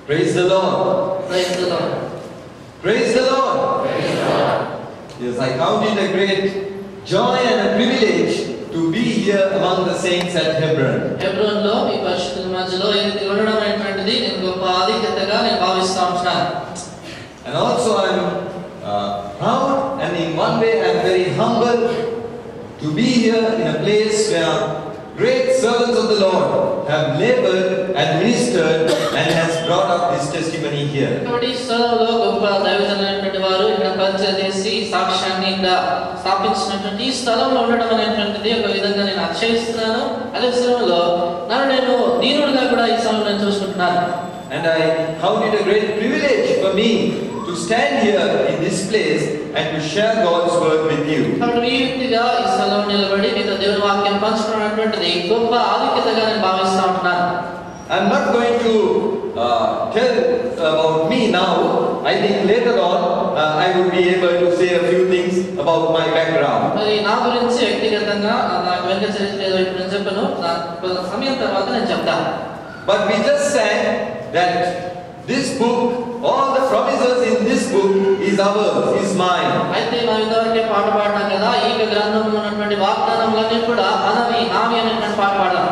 Praise the Lord. Praise the Lord. Praise the Lord. Praise the Lord. Yes, I count it a great joy and a privilege to be here among the saints at Hebron. Hebron లో మీ పరిశుద్ధుల మధ్యలో ఇది ఉండడం అనేటువంటిది నేను గొప్ప ఆధిక్యతగా నేను భావిస్తా ఉంటున్నాను. And also I am proud, and in one way I am very humble to be here in a place where great servants of the Lord have labored and ministered and has brought up this testimony here. కాబట్టి ఈ స్థలంలో గొప్ప దైవజనులైనటువంటి వారు ఇక్కడ పరిచయం చేసి సాక్ష్యాన్ని ఇక్కడ స్థాపించినటువంటి ఈ స్థలంలో ఉండడం అనేటువంటిది ఒక విధంగా నేను అతిశయిస్తున్నాను. అదే స్థలంలో నన్ను నేను దీనుడిగా కూడా ఈ స్థలంలో నేను చూసుకుంటున్నాను. And I count it a great privilege for me to stand here in this place and to share God's word with you. కాబట్టి ఈ వ్యక్తిగా ఈ స్థలంలో నిలబడి మీతో దేవుని వాక్యం పంచుకున్నటువంటిది గొప్ప ఆధిక్యతగా నేను భావిస్తా ఉంటున్నాను. I'm not going to tell about me now. I think later on I will be able to say a few things about my background. మరి నా గురించి వ్యక్తిగతంగా నాకు వెనుక చరిత్ర ఏదో ఇప్పుడు నేను చెప్పను. కొంత సమయం తర్వాత నేను చెప్తాను. But we just sang that this book, all the promises in this book is ours, is mine. అయితే మనం ఇంతవరకే పాట పాడినాం కదా, ఈ గ్రంథంలో ఉన్నటువంటి వాగ్దానములన్నీ కూడా మనవి, నావి అనేటువంటి పాట పాడాం.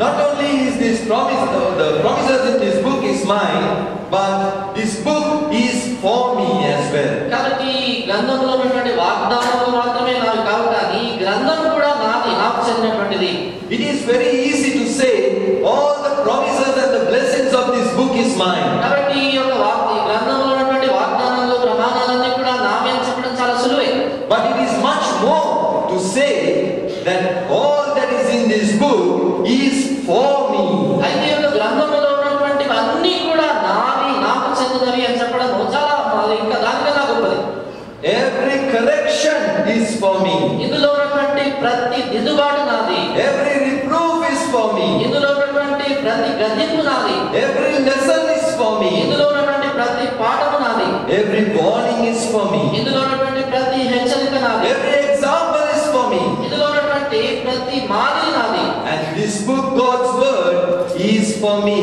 Not only is this promise, the promises in this book is mine, but this book is for me as well. కాబట్టి ఈ గ్రంథంలో ఉన్నటువంటి వాగ్దానములు మాత్రమే నావి కావు, కానీ ఈ గ్రంథం కూడా నాది, నాకు చెందినటువంటిది. It is very easy to say all the promises and the blessings of this book is mine. కాబట్టి ఈ యొక్క ఈ గ్రంథంలో ఉన్నటువంటి వాగ్దానాలు, ప్రమాణాలన్నీ కూడా నావి అని చెప్పడం చాలా సులువే. But it is much more to say that all that is in this book is for me. అయితే ఈ యొక్క గ్రంథంలో ఉన్నటువంటి అన్నీ కూడా నావి, నాకు చెందినవి అని చెప్పడం చాలా ఇంకా దానికన్నా గొప్పది. Every correction is for me. ఇందులో ఉన్నటువంటి ప్రతి దిద్దుబాటు నాది. Every reproof is for me. ఇందులో ఉన్నటువంటి ప్రతి గద్దింపు నాది. Every lesson is for me. ఇందులో ఉన్నటువంటి ప్రతి పాఠము నాది. Every warning is for me. ఇందులో ఉన్నటువంటి ప్రతి హెచ్చరిక నాది. Every example is for me. ఇందులో ఉన్నటువంటి ప్రతి మాదిరి నాది. And this book, God's word, is for me.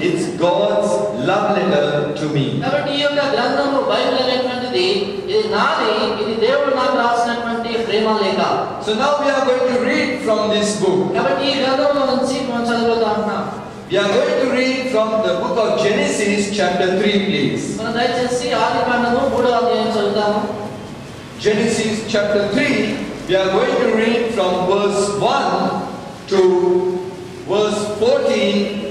It's God's love letter to me. కాబట్టి ఈ యొక్క గ్రంథము బైబిల్ అనేటువంటిది ఇది నాది, ఇది దేవుడు నాకు రాసినటువంటి ప్రేమ లేఖ. So now we are going to read from this book. కాబట్టి ఈ గ్రంథంలో నుంచి మనం చదువుతా ఉన్నాం. We are going to read from the book of Genesis chapter 3, please. మనం దయచేసి ఆదికాండము 3వ అధ్యాయం చదువుతాము. Genesis chapter 3, we are going to read from verse 1 to verse 14,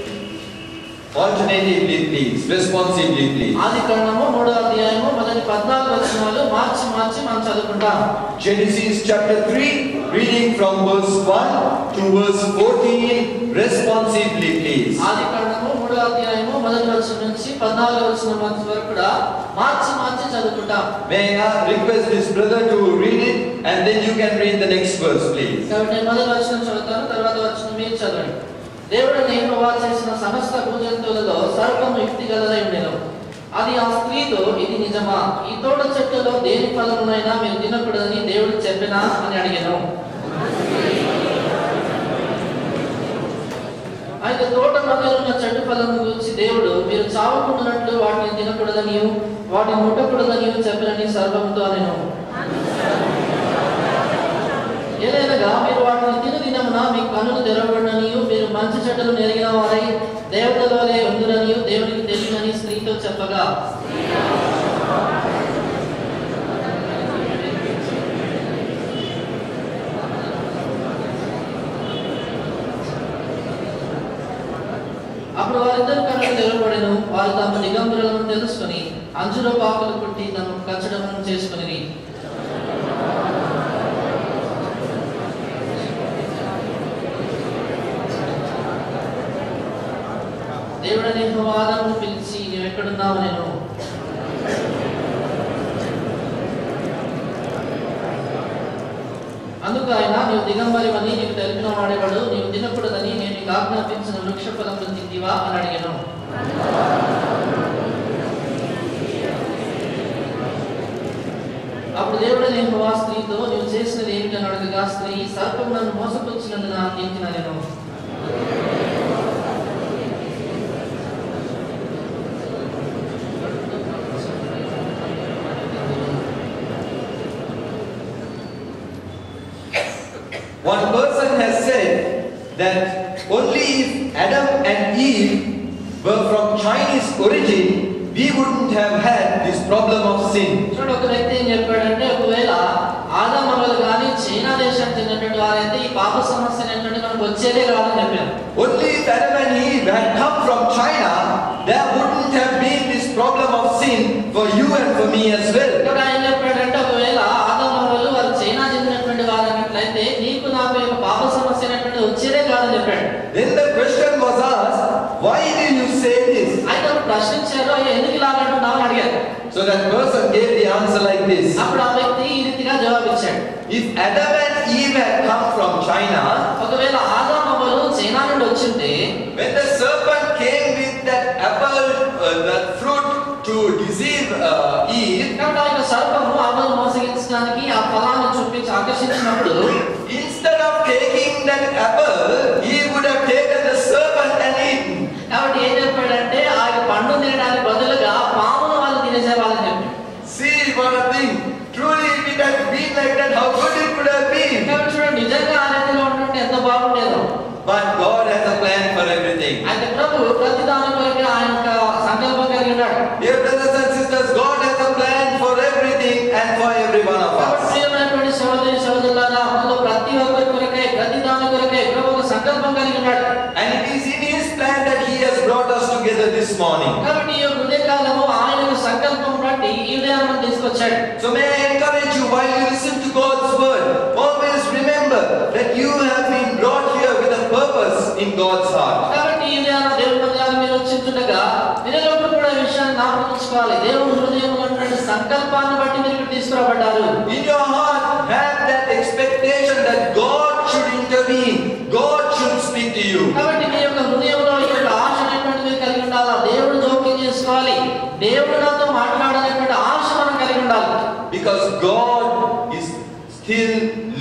alternatively please, responsively please. ఆదికాండము 3వ అధ్యాయము మొదటి 14 వచనాలు మార్చి మనం చదువుకుంటాం. Genesis chapter 3, reading from verse 1 to verse 14, responsively please. ఆదికాండము 3వ అధ్యాయము మొదటి వచనం నుంచి 14వ వచనం వరకు కూడా మార్చి చదువుకుంటాం. May I request this brother to read it, and then you can read the next verse, please. కాబట్టి నేను మొదటి వచనం చదువుతాను, తర్వాత వచనం మీరు చదవండి. దేవుడు యెహోవా చేసిన సమస్త భూజంతువులలో సర్వము యుక్తిగలదై ఉండెను. అది ఆ స్త్రీతో, ఇది నిజమా, ఈ తోట చెట్టులో దేని ఫలమునైనా మీరు తినకూడదని దేవుడు చెప్పినా అని అడిగాను. అయితే తోట మధ్యలో ఉన్న చెట్టు ఫలము గురించి దేవుడు మీరు చావకుండానట్లు వాటిని తినకూడదని, వాటిని ముట్టకూడదని చెప్పినని సర్వముతో అనెను. ఏదైనా మీరు వాటిని తిను దినమున మీ కన్నులు తెరవబడిననియు, మీరు మంచి చెడ్డలు నెరిగిన వారై దేవతల వలె ఉండుననియు దేవునికి తెలియనని స్త్రీతో చెప్పగా, అప్పుడు వారిద్దరు కన్నులు తెరవబడెను. వారు తమ దిగంబరులను తెలుసుకుని అంజూరపు ఆకులు కుట్టి తమ కచ్చడమును చేసుకుని, దేవుడని యెహోవాను పిలిచి, నీవు ఎక్కడున్నావు నేను? అందుకు ఆయన, నీవు దిగంబరివని నీవు తెలిపిన వాడేవాడు, నీవు తినకూడదని నేను నీకు ఆజ్ఞాపించిన వృక్ష ఫలములు తింటివా అని అడిగాను. అప్పుడు దేవుడని యెహోవా స్త్రీతో, నీవు చేసినది ఏమిటని అడగగా, స్త్రీ, సర్పము నన్ను మోసపుచ్చినందున తింటినా నేను. only if Adam and Eve were from Chinese origin, we wouldn't have had this problem of sin. చూడండి, ఒక వ్యక్తి ఏం చెప్పాడంటే, ఒకవేళ ఆదాము అవ్వలు కానీ చైనా దేశం చెందినటువంటి వారైతే ఈ పాప సమస్య అనేటువంటి మనకు వచ్చేదే కాదని చెప్పారు. Only if Adam and Eve had come from China, there wouldn't have been this problem of sin for you and for me as well. ఇక్కడ ఆయన చెప్పాడంటే, ఒకవేళ ఆదాము అవ్వలు వారు చైనా చెందినటువంటి వారు అన్నట్లయితే నీకు నాకు యొక్క పాప సమస్య అనేటువంటి వచ్చేదే కాదని చెప్పాడు. Then the question was asked, why do you say this? అయితే ప్రశ్నించారు, ఎందుకు ఇలా అంటున్నావు అని అడిగారు. So that person gave the answer like this. అప్పుడు ఆ వ్యక్తి ఈ రీతిగా జవాబిచ్చాడు. If Adam and Eve had come from China, ఒకవేళ ఆదాము అవ్వలు చైనా నుండి వచ్చింటే, when the serpent came with that apple, that fruit to deceive Eve, కాబట్టి ఆ యొక్క సర్పము అవ్వను మోసగించడానికి ఆ ఫలాన్ని చూపించి ఆకర్షించినప్పుడు, instead of taking that apple, he would have taken the serpent and eaten. కాబట్టి ఏం చెప్పాడంటే, ఆ పండు తినడానికి బదులుగా పామును వాళ్ళు తినేసేవాళ్ళని చెప్పాడు. See what a thing. Truly, if it had been like that, how good it would have been. కాబట్టి చూడండి, నిజంగా ఆ రీతిలో ఉంటుంటే ఎంత బాగుండేదో. But God has a plan for everything. అయితే ప్రభు ప్రతి దాని కొరకు ఆయన యొక్క సంకల్పం కలిగి ఉన్నాడు. Dear brothers and sisters, God has a plan for everything and for every one of us. ప్రియమైనటువంటి సహోదరి సహోదరులారా, అందులో ప్రతి ఒక్కరి కొరకే, ప్రతి దాని కొరకే ప్రభు ఒక సంకల్పం కలిగి ఉన్నాడు. And it is in His plan that He has brought us together this morning. కాబట్టి ఈ ఉదయకాలము ఆయన యొక్క సంకల్పం బట్టి ఈ ఉదయాన్ని తీసుకొచ్చాడు. So may I encourage you, while you listen to God's word, always remember that you have been brought here with a purpose in God's heart. కాబట్టి ఈ ఉదయాన్ని దేవుని మందిరానికి మీరు వచ్చింటుండగా మీరు ఎల్లప్పుడూ కూడా ఈ విషయాన్ని జ్ఞాపకం ఉంచుకోవాలి. దేవుని హృదయంలో ఉన్నటువంటి సంకల్పాన్ని బట్టి మీరు ఇక్కడ తీసుకురాబడ్డారు. In your heart, have that expectation that God should intervene, God should speak to you. కాబట్టి మీ యొక్క హృదయంలో ఈ యొక్క ఆశ అనేటువంటిది మీరు కలిగి ఉండాలి. దేవుడు జోక్యం చేసుకోవాలి, దేవుడు నాతో మాట్లాడాలనేటువంటి ఆశ మనం కలిగి ఉండాలి. Because God is still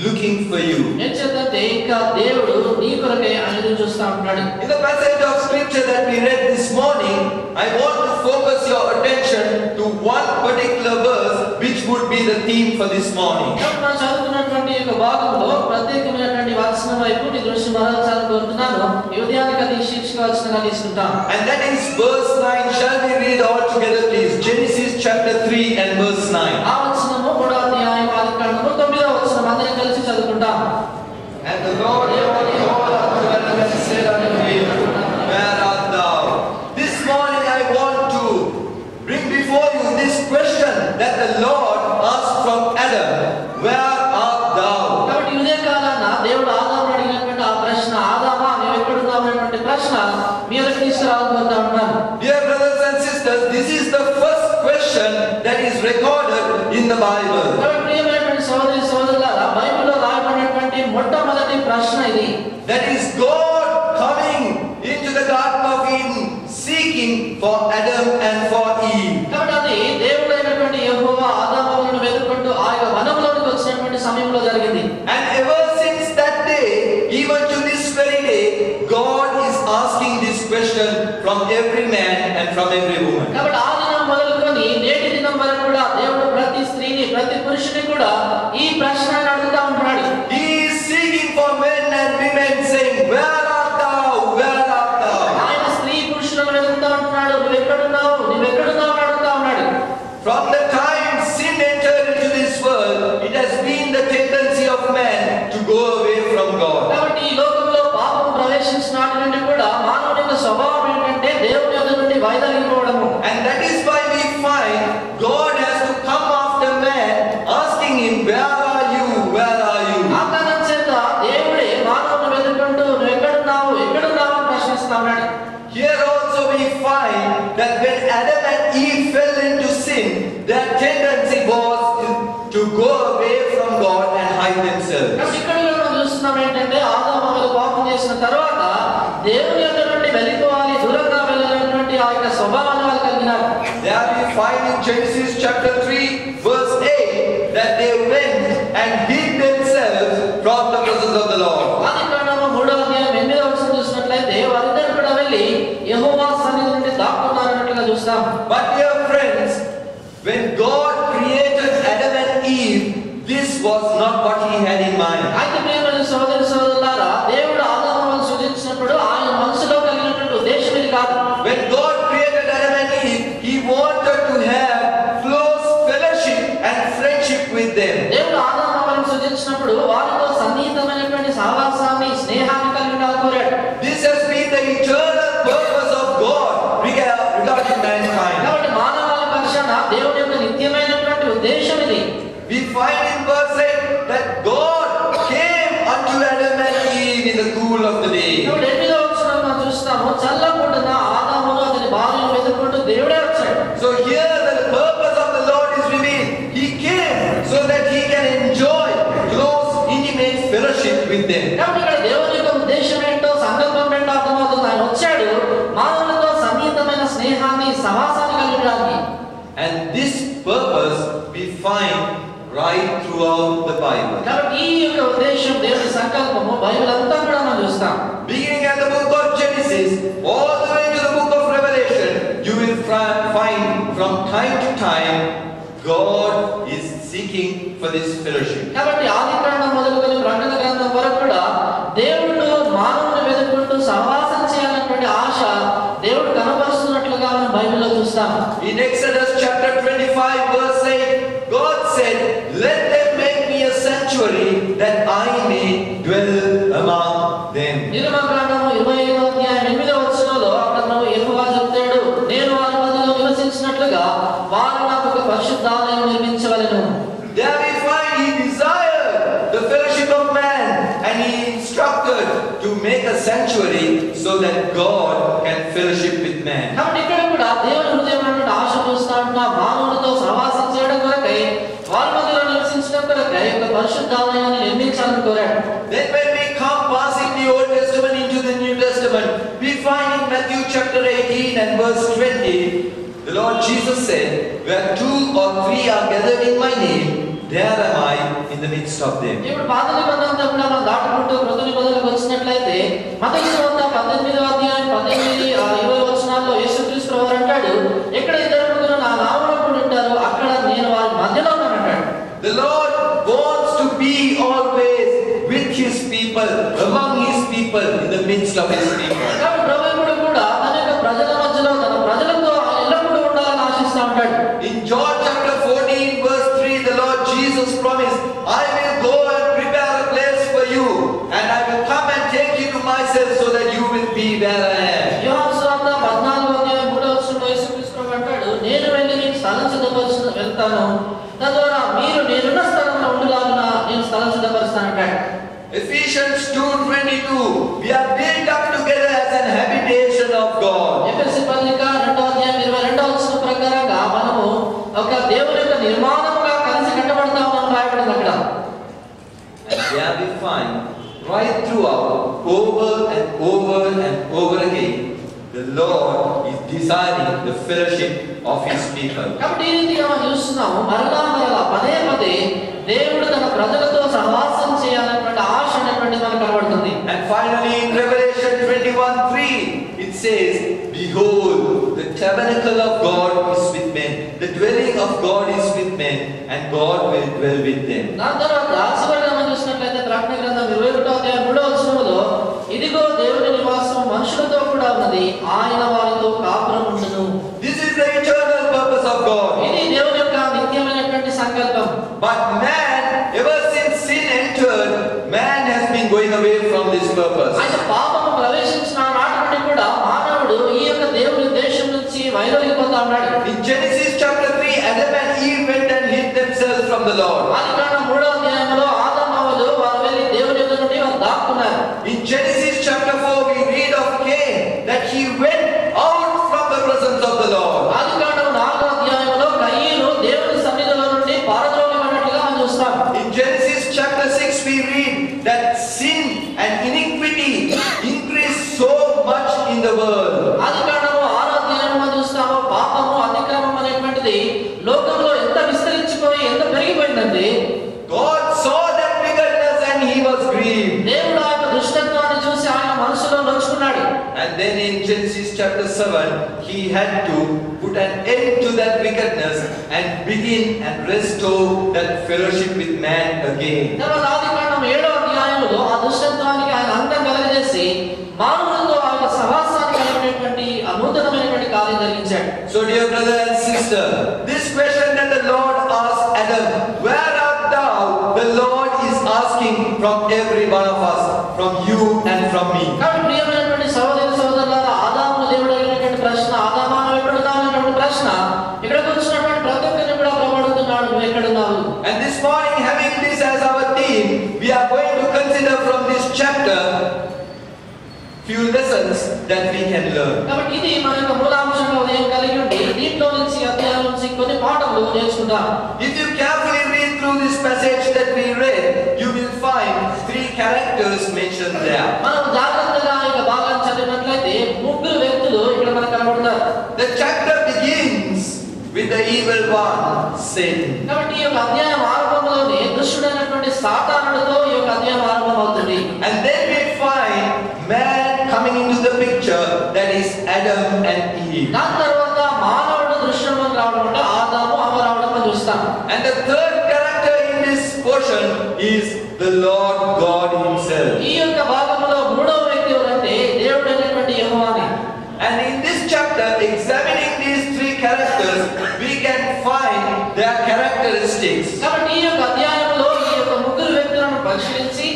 looking for you. ఎందుకంటే ఇంకా దేవుడు నీ కొరకే ఎదురు చూస్తూ ఉంటున్నాడు. In the passage of scripture that we read this morning, I want to focus your attention to one particular verse which would be the theme for this morning. మనం చదువుకున్నటువంటి ఈ యొక్క భాగంలో ప్రత్యేకమైనటువంటి వచనం వైపు నీ దృష్టి మరల్చాలని కోరుతున్నాను. ఈ ఉదయానికి అది శీర్షిక వచనంగా తీసుకుంటాం. And that is verse 9. Shall we read all together please? Genesis chapter 3 and verse 9. ఆ వచనము 3వ అధ్యాయం 9వ వచనం అందరం కలిసి చదువుకుంటాం. And the Lord called unto Adam and said unto him, where art thou? This morning I want to bring before you this question that the Lord asked from Adam, where art thou? కాబట్టి ఉదయకాలాన దేవుడు ఆదామును అడిగినటువంటి ఆ ప్రశ్న, ఆదామా నీవు ఎక్కడున్నావు అనేటువంటి ప్రశ్న మీ ఎదుట తీసుకురావాలనుకుంటా ఉన్నాను. Dear brothers and sisters, this is the first question that is recorded in the Bible. కాబట్టి ప్రియమైనటువంటి సహోదరి సహోదరులారా, బైబిల్లో రాయబడినటువంటి మొట్టమొదటి ప్రశ్న ఇది. That is God coming into the Garden of Eden, seeking for Adam and for Eve. కాబట్టి అది దేవుడైనటువంటి యెహోవా ఆదామును వెతుక్కుంటూ ఆ యొక్క వనంలోనికి వచ్చినటువంటి సమయంలో జరిగింది. And ever since that day, even to this very day, God is asking this question from every man and from every woman. కాబట్టి ఆ దినం మొదలుకొని నేటి దినం వరకు కూడా దేవుడు ప్రతి స్త్రీని, ప్రతి పురుషుని కూడా ఈ ప్రశ్న అడుగుతా ఉంటున్నాడు. He is seeking for men and women, saying, where art thou? Where art thou? ఆయన స్త్రీ పురుషులను వెతుకుతా ఉంటున్నాడు. నువ్వు ఎక్కడున్నావు అని అడుగుతా ఉన్నాడు. From the time sin entered into this world, it has been the tendency of man to go away from God. కాబట్టి ఈ లోకంలో పాపం ప్రవేశించిన నాటి నుండి కూడా మానవుని యొక్క స్వభావం ఏంటంటే దేవుని యొద్ద నుండి వైదొలిగిపోవడము. And that is why we find God has to come after man, asking him, where are you? Where are you? ఆ కారణం చేత దేవుడే మానవుని వెతుక్కుంటూ నువ్వు ఎక్కడున్నావు అని ప్రశ్నిస్తా ఉన్నాడు. Here also we find that when Adam and Eve fell into sin, their tendency was to go away from God and hide themselves. కాబట్టి ఇక్కడ మనం చూస్తున్నాం ఏంటంటే ఆదాము హవ్వలు పాపం చేసిన తర్వాత దేవుని యొద్ద నుండి వెళ్ళిపోవాలి, దూరంగా వెళ్ళాలనేటువంటి ఆ యొక్క స్వభావాన్ని వాళ్ళు కలిగినారు. There we find in Genesis chapter 3 verse 8 that they went and hid themselves from the presence of the Lord. ఆదికాండము 3వ అధ్యాయం 8వ వచనం చూసినట్లయితే వారిద్దరు కూడా వెళ్ళి యెహోవా సన్నిధి నుండి దాక్కున్నారన్నట్లుగా చూస్తాం. But dear friends, when God created Adam and Eve, this was not what He had in mind. అయితే ప్రియమైన సహోదరి సహోదరులారా, దేవుడు ఆదాము హవ్వలను సృజించినప్పుడు కాదు. When God created Adam and Eve, He wanted to have close fellowship and friendship with them. దేవుడు ఆదాము హవ్వలను సృజించినప్పుడు వారితో సన్నిహితమైనటువంటి సహవాసాన్ని, స్నేహాన్ని కలిగి ఉండాలని కోరాడు. This has been the eternal purpose of God regarding mankind. కాబట్టి మానవాళి పక్షాన దేవుని యొక్క నిత్యమైనటువంటి ఉద్దేశం ఇది. We find in verse 8 that God came unto Adam and Eve in the cool of the day. ఇప్పుడు 8వ వచనంలో మనం చూస్తాము, చల్లపుట్టున ఆదామును అతని భార్యను వెతుక్కుంటూ దేవుడే వచ్చాడు. So here the purpose of the Lord is revealed. He came so that He can enjoy close, intimate fellowship with them. కాబట్టి ఇక్కడ దేవుని యొక్క ఉద్దేశం ఏంటో, సంకల్పం ఏంటో అర్థమవుతుంది. ఆయన వచ్చాడు మానవులతో సన్నిహితమైన స్నేహాన్ని, సహవాసాన్ని కలిగి ఉండడానికి. And this purpose we find right throughout the Bible. కాబట్టి ఈ యొక్క ఉద్దేశం, దేవుని సంకల్పము బైబిల్ అంతా కూడా మనం చూస్తాం. Beginning at the book of Genesis, all the way to the book of Revelation, you will find from time to time God is seeking for this fellowship. కాబట్టి ఆది కాండం మొదలుకొని ప్రకటన గ్రంథం వరకు కూడా దేవుడు మానవుని వెతుక్కుంటూ సహవాసం చేయాలన్నటువంటి ఆశ దేవుడు కనబరుస్తున్నట్లుగా మనం బైబిల్లో చూస్తాం. In Exodus chapter 25 verse 8, God said, "Let them make me a sanctuary that I may dwell among them." నిర్గమకాండము 25వ అధ్యాయం 8వ వచనంలో అక్కడ యెహోవా చెప్తాడు, నేను వారి మధ్యలో నివసించినట్లుగా వారు నాకు ఒక పరిశుద్ధాలయం నిర్మించవలెను. There we find He desired the fellowship of man, and He instructed to make a sanctuary so that God can fellowship with man. కాబట్టి ఇక్కడ కూడా దేవుని హృదయంలో ఆశ చూస్తా ఉంటున్నా, మానవులతో సహవాసం చేయడం కొరకై, వారి మధ్యలో నివసించడం కొరకై ఒక పరిశుద్ధాలయాన్ని నిర్మించాలని కోరాడు. Then when we come passing the Old Testament into the New Testament, we find in Matthew chapter 18 and verse 20, the Lord Jesus said, "Where 2 or 3 are gathered in my name, there am I in the midst of them." ఇప్పుడు పాత నిబంధన అంతా కూడా మనం దాటుకుంటూ కొత్త నిబంధనకు వచ్చినట్లయితే మత్తయి సువార్త 18వ అధ్యాయం 18, 20 వచనాల్లో యేసుక్రీస్తు ప్రభువు అంటాడు, ఎక్కడ ఇద్దరు ముగ్గురు నా నామమున కూడి ఉంటారో అక్కడ నేను వారి మధ్యలో ఉన్నాను అంటాడు. The Lord wants to be always with His people, among His people, in the midst of His people. కాబట్టి ప్రభువు కూడా తన యొక్క ప్రజల మధ్యలో, తన ప్రజలతో ఆయన ఎల్లప్పుడూ ఉండాలని ఆశిస్తూ ఉంటాడు. In John chapter 14 verse 3, the Lord Jesus promised, "I will go and prepare a place for you, and I will come and take you to myself so that you will be where I am." యోహాను సువార్త 14వ అధ్యాయం 3వ వచనంలో యేసుక్రీస్తు ప్రభువు అంటాడు, నేను వెళ్ళి నీకు స్థలం సిద్ధపరచు వెళ్తాను, తద్వారా మీరు నేనున్న స్థలంలో ఉండులాగున నేను స్థలం సిద్ధపరుస్తాను అంటాడు. Ephesians 2:22, we are built up together as an habitation of God. ఎఫెసీ పత్రిక 2వ అధ్యాయం 22వ వచనం ప్రకారంగా మనము ఒక దేవుని యొక్క నిర్మాణముగా కలిసి కట్టబడతామని రాయబడింది అక్కడ. And there we find right throughout, over and over and over again, the Lord is desiring the fellowship of His people. కాబట్టి ఈ రీతిగా మనం చూస్తున్నాము, మరలా పదే పదే దేవుడు తన ప్రజలతో సహవాసం చేయాలన్నటువంటి ఆశ అనేటువంటిది మనకు కనబడుతుంది. And finally in Revelation 21:3, it says, "Behold, the tabernacle of God is with men, the dwelling of God is with men, and God will dwell with them." దాని తర్వాత చివరిగా మనం చూసినట్లయితే ప్రకటన గ్రంథం 21వ అధ్యాయం 3వ వచనంలో, ఇదిగో దేవుని నివాసం మనుషులతో కూడా ఉన్నది, ఆయన వారితో కాపురం ఉండును. This is the eternal purpose of God. ఇది దేవుని యొక్క నిత్యమైనటువంటి సంకల్పం. But man, ever since sin entered, man has been going away from this purpose. అయితే పాపము ప్రవేశించిన నాటి నుండి కూడా మానవుడు ఈ యొక్క దేవుని ఉద్దేశం నుంచి వైదొలిగిపోతా ఉన్నాడు. In Genesis chapter 3, Adam and Eve went and hid themselves from the Lord. ఆదికాండం 3వ అధ్యాయంలో ఆదాము హవ్వలు వారు వెళ్ళి దేవుని ఎదుట నుండి వారు దాక్కున్నారు. In Genesis chapter 4, we read of Cain that he went out from the presence of the Lord. ఆదికాండం 4వ అధ్యాయంలో కయీను దేవుని సన్నిధిలో నుండి పారద్రోలబడినట్లుగా మనం చూస్తాం. In Genesis chapter 6, we read that sin and iniquity increased so much in the world. ఆదికాండము 6వ అధ్యాయంలో మనం చూస్తాము, పాపము, అతిక్రమం అనేటువంటిది లోకంలో ఎంత విస్తరించిపోయి ఎంత పెరిగిపోయిందంటే, God saw that wickedness and He was grieved. దేవుడు ఆయన దుష్టత్వాన్ని చూసి ఆయన మనసులో నొచ్చుకున్నాడు. And then in Genesis chapter 7, He had to put an end to that wickedness and begin and restore that fellowship with man again. తర్వాత ఆదికాండం 7వ అధ్యాయంలో ఆ దుష్టత్వానికి ఆయన అంతం కలగజేసి మానవులతో ఆయన సహవాసాన్ని కలిగినటువంటి ఆ కార్యం జరిగించాడు. So dear brother and sister, this question that the Lord asked Adam, where art thou? The Lord is asking from every one of us, from you and from me. కాబట్టి ప్రియమైనటువంటి సహోదర సహోదరులారా, ఆదామును దేవుడు అడిగినటువంటి ప్రశ్న, ఆదామా నువ్వు ఎక్కడున్నావు అనేటువంటి ప్రశ్న ఇక్కడికి వచ్చినటువంటి ప్రతి ఒక్కరిని కూడా ప్రభు అడుగుతున్నాడు, నువ్వు ఎక్కడున్నావు? And this morning, having this as our theme, we are going to consider from this chapter few lessons that we can learn. కాబట్టి ఇది మన యొక్క మూలాంశంగా ఉదయం కలిగి ఉండి దీంట్లో నుంచి అధ్యాయం నుంచి కొన్ని పాఠములు నేర్చుకుందాం. If you carefully read through this passage that we read, you will find three characters mentioned there. మనం జాగ్రత్తగా ఈ భాగాన్ని చదివినట్లయితే ముగ్గురు వ్యక్తులు ఇక్కడ మనకు కనబడతారు. The chapter begins with the evil one, Satan. కాబట్టి ఈ యొక్క అధ్యాయం ఆరంభంలోనే దుష్టుడైనటువంటి సాతానుడితో ఈ యొక్క అధ్యాయం ఆరంభమవుతుంది. And then we find man coming into the picture, that is Adam and Eve. దాని తర్వాత మానవుడు దృశ్యంలోకి రావడం అంటే ఆదాము అవ్వ రావడం మనం చూస్తాం. And the third character in this portion is the Lord God himself. ఈ యొక్క భాగంలో మూడవ వ్యక్తి ఎవరంటే దేవుడైనటువంటి యెహోవాని. And in this chapter, examining these three characters, we can find their characteristics. కాబట్టి ఈ యొక్క అధ్యాయంలో ఈ యొక్క ముగ్గురు వ్యక్తులను పరిశీలించి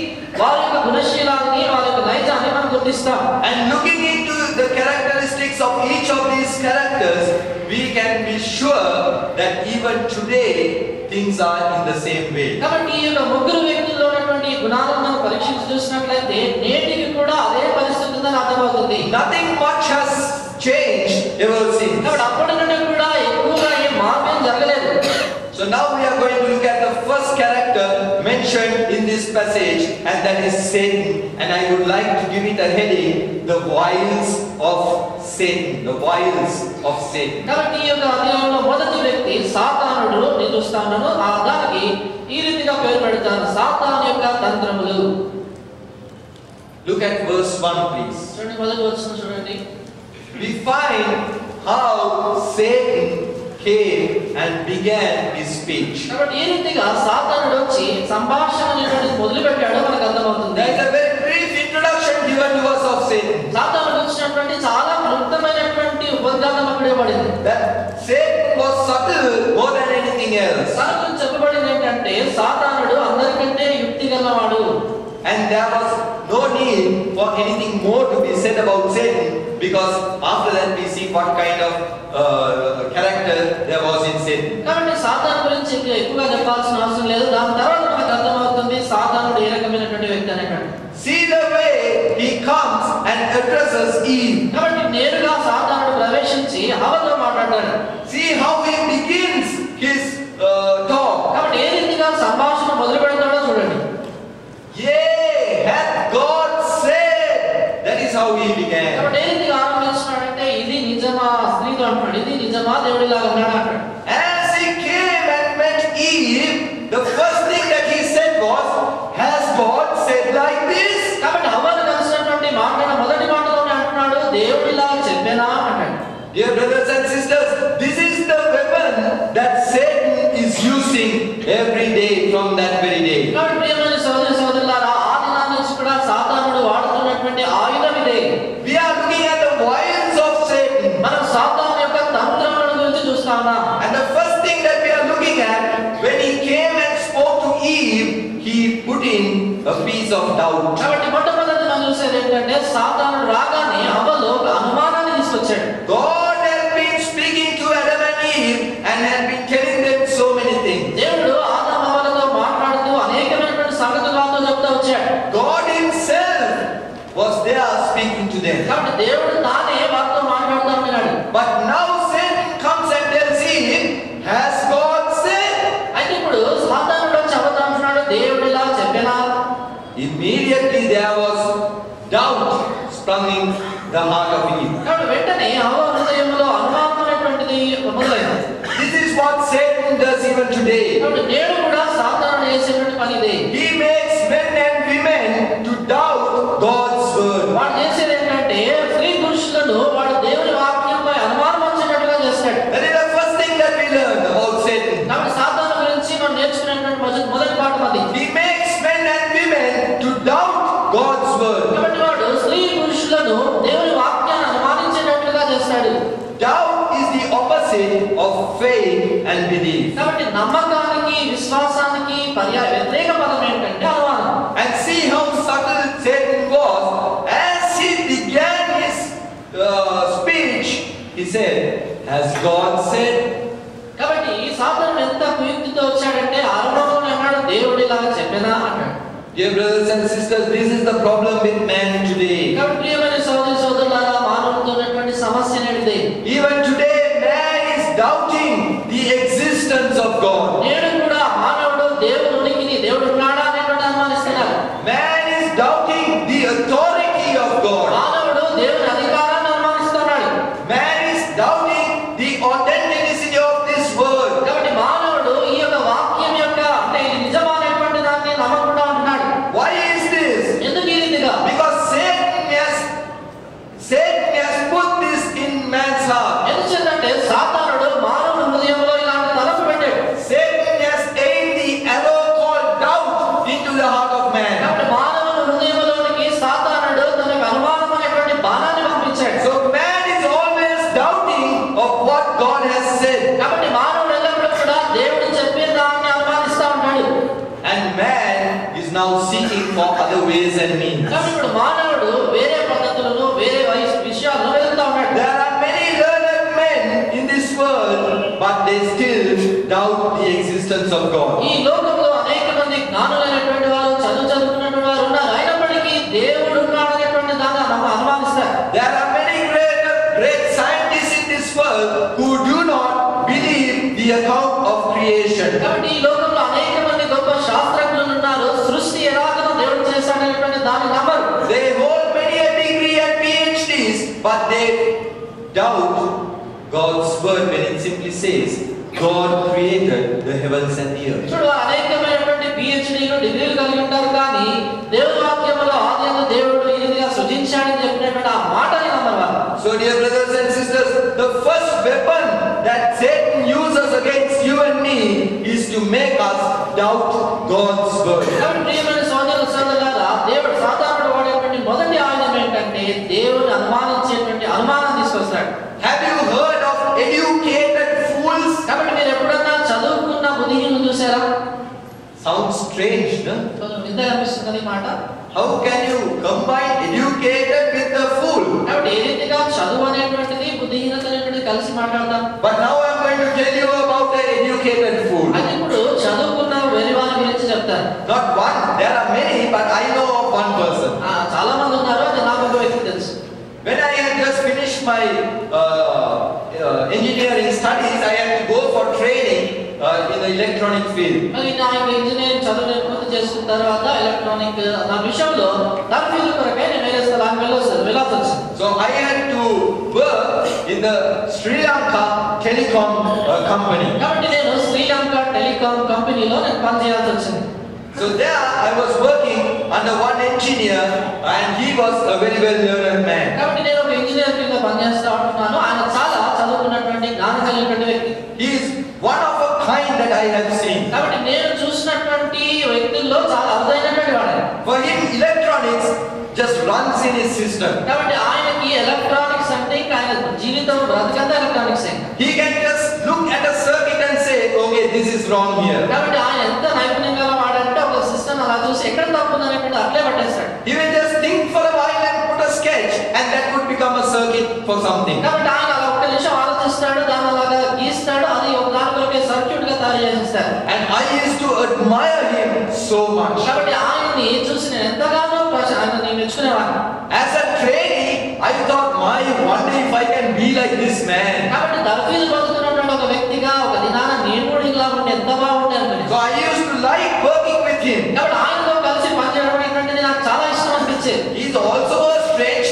వారి యొక్క గుణశీలాన్ని, వారి యొక్క నైజాన్ని మనం గుర్తిస్తాం. And looking into the characteristics of each of these characters, we can be sure that even today things are in the same way. కాబట్టి ఈ యొక్క ముగ్గురు వ్యక్తుల్లో ఉన్నటువంటి గుణాలను మనం పరీక్షించి చూసినట్లయితే నేటికి కూడా అదే పరిస్థితి ఉందని అర్థమవుతుంది. Nothing much has changed ever since. కాబట్టి అప్పటి నుండి కూడా ఎక్కువగా ఏ మార్పు ఏం జరగలేదు. So now we are going to look at the first character mentioned in this passage, and that is Satan. And I would like to give it a heading, the wiles of Satan. The wiles of Satan. కాబట్టి ఈ యొక్క అధ్యాయంలో మొదటి వ్యక్తి సాతానుడు నేను చూస్తాను. ఆ దానికి ఈ రీతిగా పేరు పెడతాను, సాతాను యొక్క తంత్రములు. Look at verse 1 please. చూడండి, మొదటి వచనం చూడండి. We find how Satan came and began his speech. కాబట్టి ఈ రీతిగా సాతానుడు వచ్చి సంభాషణ అనేటువంటిది మొదలు పెట్టాడో మనకు అర్థమవుతుంది. There is a very brief introduction given to us of Satan. సాతానుడు వచ్చినటువంటి చాలా క్లుప్తమైనటువంటి ఉపద్ఘాతం అక్కడ ఇవ్వబడింది. That Satan was subtle more than anything else. దాని గురించి చెప్పబడింది ఏంటంటే సాతానుడు అందరికంటే యుక్తి గలవాడు. And there was no need for anything more to be said about Satan, because after that we see what kind of character there was in Satan. కాబట్టి సాతాను గురించి ఎక్కువగా చెప్పాల్సిన అవసరం లేదు. దాని తర్వాత మనకు అర్థమవుతుంది సాతానుడు ఏ రకమైనటువంటి వ్యక్తి అనేటువంటి. See the way he comes and addresses Eve. కాబట్టి నేరుగా సాతానుడు ప్రవేశించి హవ్వతో మాట్లాడాడు. See how he begins his talk. కాబట్టి ఏ రీతిగా సంభాషణ మొదలు పెడతాడో చూడండి. Yea, hath God said. That is how he began. కాబట్టి ఏ రీతిగా ఆరంభించినాడంటే ఇది నిజమా, స్త్రీతో అంటాడు, ఇది నిజమా దేవుడిలాగా ఉన్నాడు అంటాడు. As he came and met Eve, the first thing that he said was, has God said like this? కాబట్టి హవ్వను కలిసినటువంటి మాట్లాడిన మొదటి మాటలోనే అంటున్నాడు, దేవుడిలా చెప్పేనా అంటాడు. Dear brothers and sisters, this is the weapon that Satan is using every day from that very day. కాబట్టి ప్రియమైన సోదర సోదరులారా, ఆ దినాల నుంచి కూడా సాతానుడు వాడుతున్నటువంటి ఆయుధం ఇదే. We are looking at the wiles of Satan. మనం సాతాను యొక్క తంత్రముల గురించి చూస్తా ఉన్నాం. And the first thing that we are looking at, when he came and spoke to Eve, he put in a piece of doubt. కాబట్టి మొట్టమొదటి మనం చూసేది ఏంటంటే సాతానుడు రాగానే హవ్వలో ఒక అనుమానాన్ని తీసుకొచ్చాడు. God had been speaking to Adam and Eve and had been telling them so many things. దేవుడు ఆదాము హవ్వలతో మాట్లాడుతూ అనేకమైనటువంటి సంగతులు వారితో చెప్తా వచ్చాడు. God himself was there speaking to them. కాబట్టి దేవుడు తానే వారితో మాట్లాడుతూ ఉన్నాడు. But now Satan comes and tells Eve, has God said? అయితే ఇప్పుడు సాతానుడు వచ్చి హవ్వతో అంటున్నాడు, దేవుడిలా చెప్పేనా? Immediately there was doubt sprung in the heart of Eve. కాబట్టి వెంటనే హవ్వ హృదయంలో అనుమానమైనటువంటిది మొదలైంది. This is what Satan does even today. కాబట్టి నేడు కూడా సాతానుడు చేసేటువంటి పని ఇదే. He makes men and women to doubt God's word. వాడు చేసేది ఏంటంటే స్త్రీ పురుషులను వాడు దేవుని వాక్యంపై అనుమానం వచ్చేటట్టుగా చేస్తాడు. That is the first thing that we learn about Satan. కాబట్టి సాతాను గురించి మనం నేర్చుకునేటువంటి మొదటి పాఠం అది. He makes men and women to doubt God's word. కాబట్టి వాడు స్త్రీ పురుషులను దేవుని వాక్యాన్ని అనుమానించేటట్లుగా చేస్తాడు. Doubt opposite of faith and belief. కాబట్టి నమ్మకానికి విశ్వాసానికి వ్యతిరేక పదం ఏంటంటే అనుమానం. And see how subtle Satan was. As he began his speech, he said, "Has God said?" కాబట్టి ఈ సాతాను ఎంత కుయుక్తితో వచ్చాడంటే ఆరంభంలో అన్నాడు దేవుడు ఇలా చెప్పేనా అన్నాడు. Dear brothers and sisters, this is the problem with man today. కాబట్టి ప్రియమైన సోదరి సోదరులారా, మానవుడితో ఉన్నటువంటి సమస్య ఏంటిది? Even today man is doubting the existence of God. నేడు కూడా మానవుడు దేవుని ఉనికిని, దేవుడు ఉన్నాడా అనేటువంటి అనుమానిస్తున్నాడు. Man is doubting the authority of God. మానవుడు దేవుని అధికారాన్ని అనుమానిస్తున్నాడు. Man is doubting the authenticity of this word. కాబట్టి మానవుడు ఈ యొక్క వాక్యం యొక్క అంటే ఇది నిజమైనటువంటి దాన్ని నమ్మకుండా ఉంటున్నాడు. Why is this? ఎందుకు ఈ రీతిగా? Because Satan has put this in man's heart. ఎందుకంటే సాతానుడు మానవుని హృదయంలో ఇలాంటి తలంపు పెట్టాడు. Satan has aimed the arrow called doubt into the heart of man. కాబట్టి మానవుని హృదయంలోనికి సాతానుడు తన అనుమానం అనేటువంటి బాణాన్ని పంపించాడు. So man is always doubting of what God has said. కాబట్టి మానవుడు ఎల్లప్పుడూ కూడా దేవుడు చెప్పే దాన్ని అనుమానిస్తూ ఉంటాడు. And man is now seeking for other ways and means. కాబట్టి ఇప్పుడు మానవుడు వేరే పద్ధతులను వేరే విషయాలను వెళ్తా ఉన్నాడు. There are many learned men in this world, but they still doubt the existence of God. ఈ లోకంలో అనేక మంది జ్ఞానులైనటువంటి వారు చదువుకున్నటువంటి వారు ఉన్నారు. అయినప్పటికీ దేవుడు ఉన్నాడనేటువంటి దాన్ని అనుమానిస్తారు. There are many great scientists in this world who do not believe the account of creation. కాబట్టి ఈ లోకంలో అనేక మంది గొప్ప శాస్త్రజ్ఞులు ఉన్నారు. సృష్టి ఎలాగో దేవుడు చేశాడనేటువంటి దాన్ని నమ్మరు. They hold many a degree and PhDs, but they doubt God's word when it simply says God created the heavens and the earth. చూడు, అనేకమైనటువంటి PhDలు డిగ్రీలు కలిగి ఉంటారు, కానీ దేవుని వాక్యంలో ఆదియందు దేవుడు ఈ రీతిగా సృజించాడని చెప్పినటువంటి ఆ మాటని నమ్మరు. So dear brothers and sisters, the first weapon that Satan uses against you and me is to make us doubt God's word. కాబట్టి ప్రియమైన సోదరుల సోదరులారా, దేవుడు సాతానుడు వాడేటువంటి మొదటి ఆయుధం ఏంటంటే దేవుని అనుమానించేటువంటి అనుమానం తీసుకొస్తాడు. Have you heard of educated fools? కాబట్టి మీరు ఎప్పుడన్నా చదువుకున్న బుద్ధిహీనులను చూసారా? Sounds strange, no? వింతగా అనిపిస్తుంది మాట. How can you combine educated with the fool? కాబట్టి ఏ రీతిగా చదువు అనేటువంటిది బుద్ధిహీనత అనేటువంటిది కలిసి మాట్లాడతాం. But now I am going to tell you about the educated fool. అది ఇప్పుడు చదువుకున్న వేరే వారి గురించి చెప్తాను. Not one, there are many, but I know of one person. చాలా మంది ఉన్నారు, అది నాకు ఒక వ్యక్తి తెలుసు. When I had just finished my engineering studies, I had to go for training in the electronic field. మరి నా ఇంజనీరింగ్ చదువు పూర్తి చేసుకున్న తర్వాత ఎలక్ట్రానిక్ నా విషయంలో నా ఫీల్డ్ కొరకై నేను వేరే స్థలానికి వెళ్ళాల్సి వచ్చింది. So I had to work in the Sri Lanka telecom company. కాబట్టి నేను శ్రీలంక టెలికాం కంపెనీలో నేను పనిచేయాల్సి వచ్చింది. So there I was working under one engineer, and he was a very well learned man. కాబట్టి నేను ఒక ఇంజనీర్ కింద పనిచేస్తా ఉంటున్నాను. ఆయన చాలా చదువుకున్నటువంటి జ్ఞానం కలిగినటువంటి వ్యక్తి. He is one of a kind that I have seen. కాబట్టి నేను చూసినటువంటి వ్యక్తుల్లో చాలా అరుదైనటువంటి వాడు. For him, electronics just runs in his system. కాబట్టి ఆయనకి ఎలక్ట్రానిక్స్ అంటే ఇంకా ఆయన జీవితం బ్రతకంతా electronics. He can just look at a circuit and say, okay, this is wrong here. కాబట్టి ఆయన ఎంత నైపుణ్యంగా వాడంటే ఒక సిస్టమ్ అలా చూసి ఎక్కడ తప్పు ఉందనేది అట్లే పట్టేస్తాడు. He will just think for a while and put a sketch, and that would become a circuit for something. కాబట్టి ఆయన అలా ఒక్క నిమిషం ఆలోచిస్తాడు, దాన్ని అలాగా గీస్తాడు, అది ఒక దానికొరకే సర్క్యూట్ గా తయారు చేసేస్తాడు. And I used to admire him so much. కాబట్టి ఆయన్ని చూసి నేను ఎంతగానో ఆయన మెచ్చుకునేవాడిని. As a trainee, I thought, one day if I can be like this man. కాబట్టి దర్ఫీలు పొందుతున్నటువంటి ఒక వ్యక్తిగా ఒక దినాన నేను కూడా ఇలా ఉంటే ఎంత బాగుంటాను. So I used to like working with him. కాబట్టి ఆయనతో కలిసి పనిచేయడం అనేటువంటిది నాకు చాలా ఇష్టం అనిపించేది. He is also a strange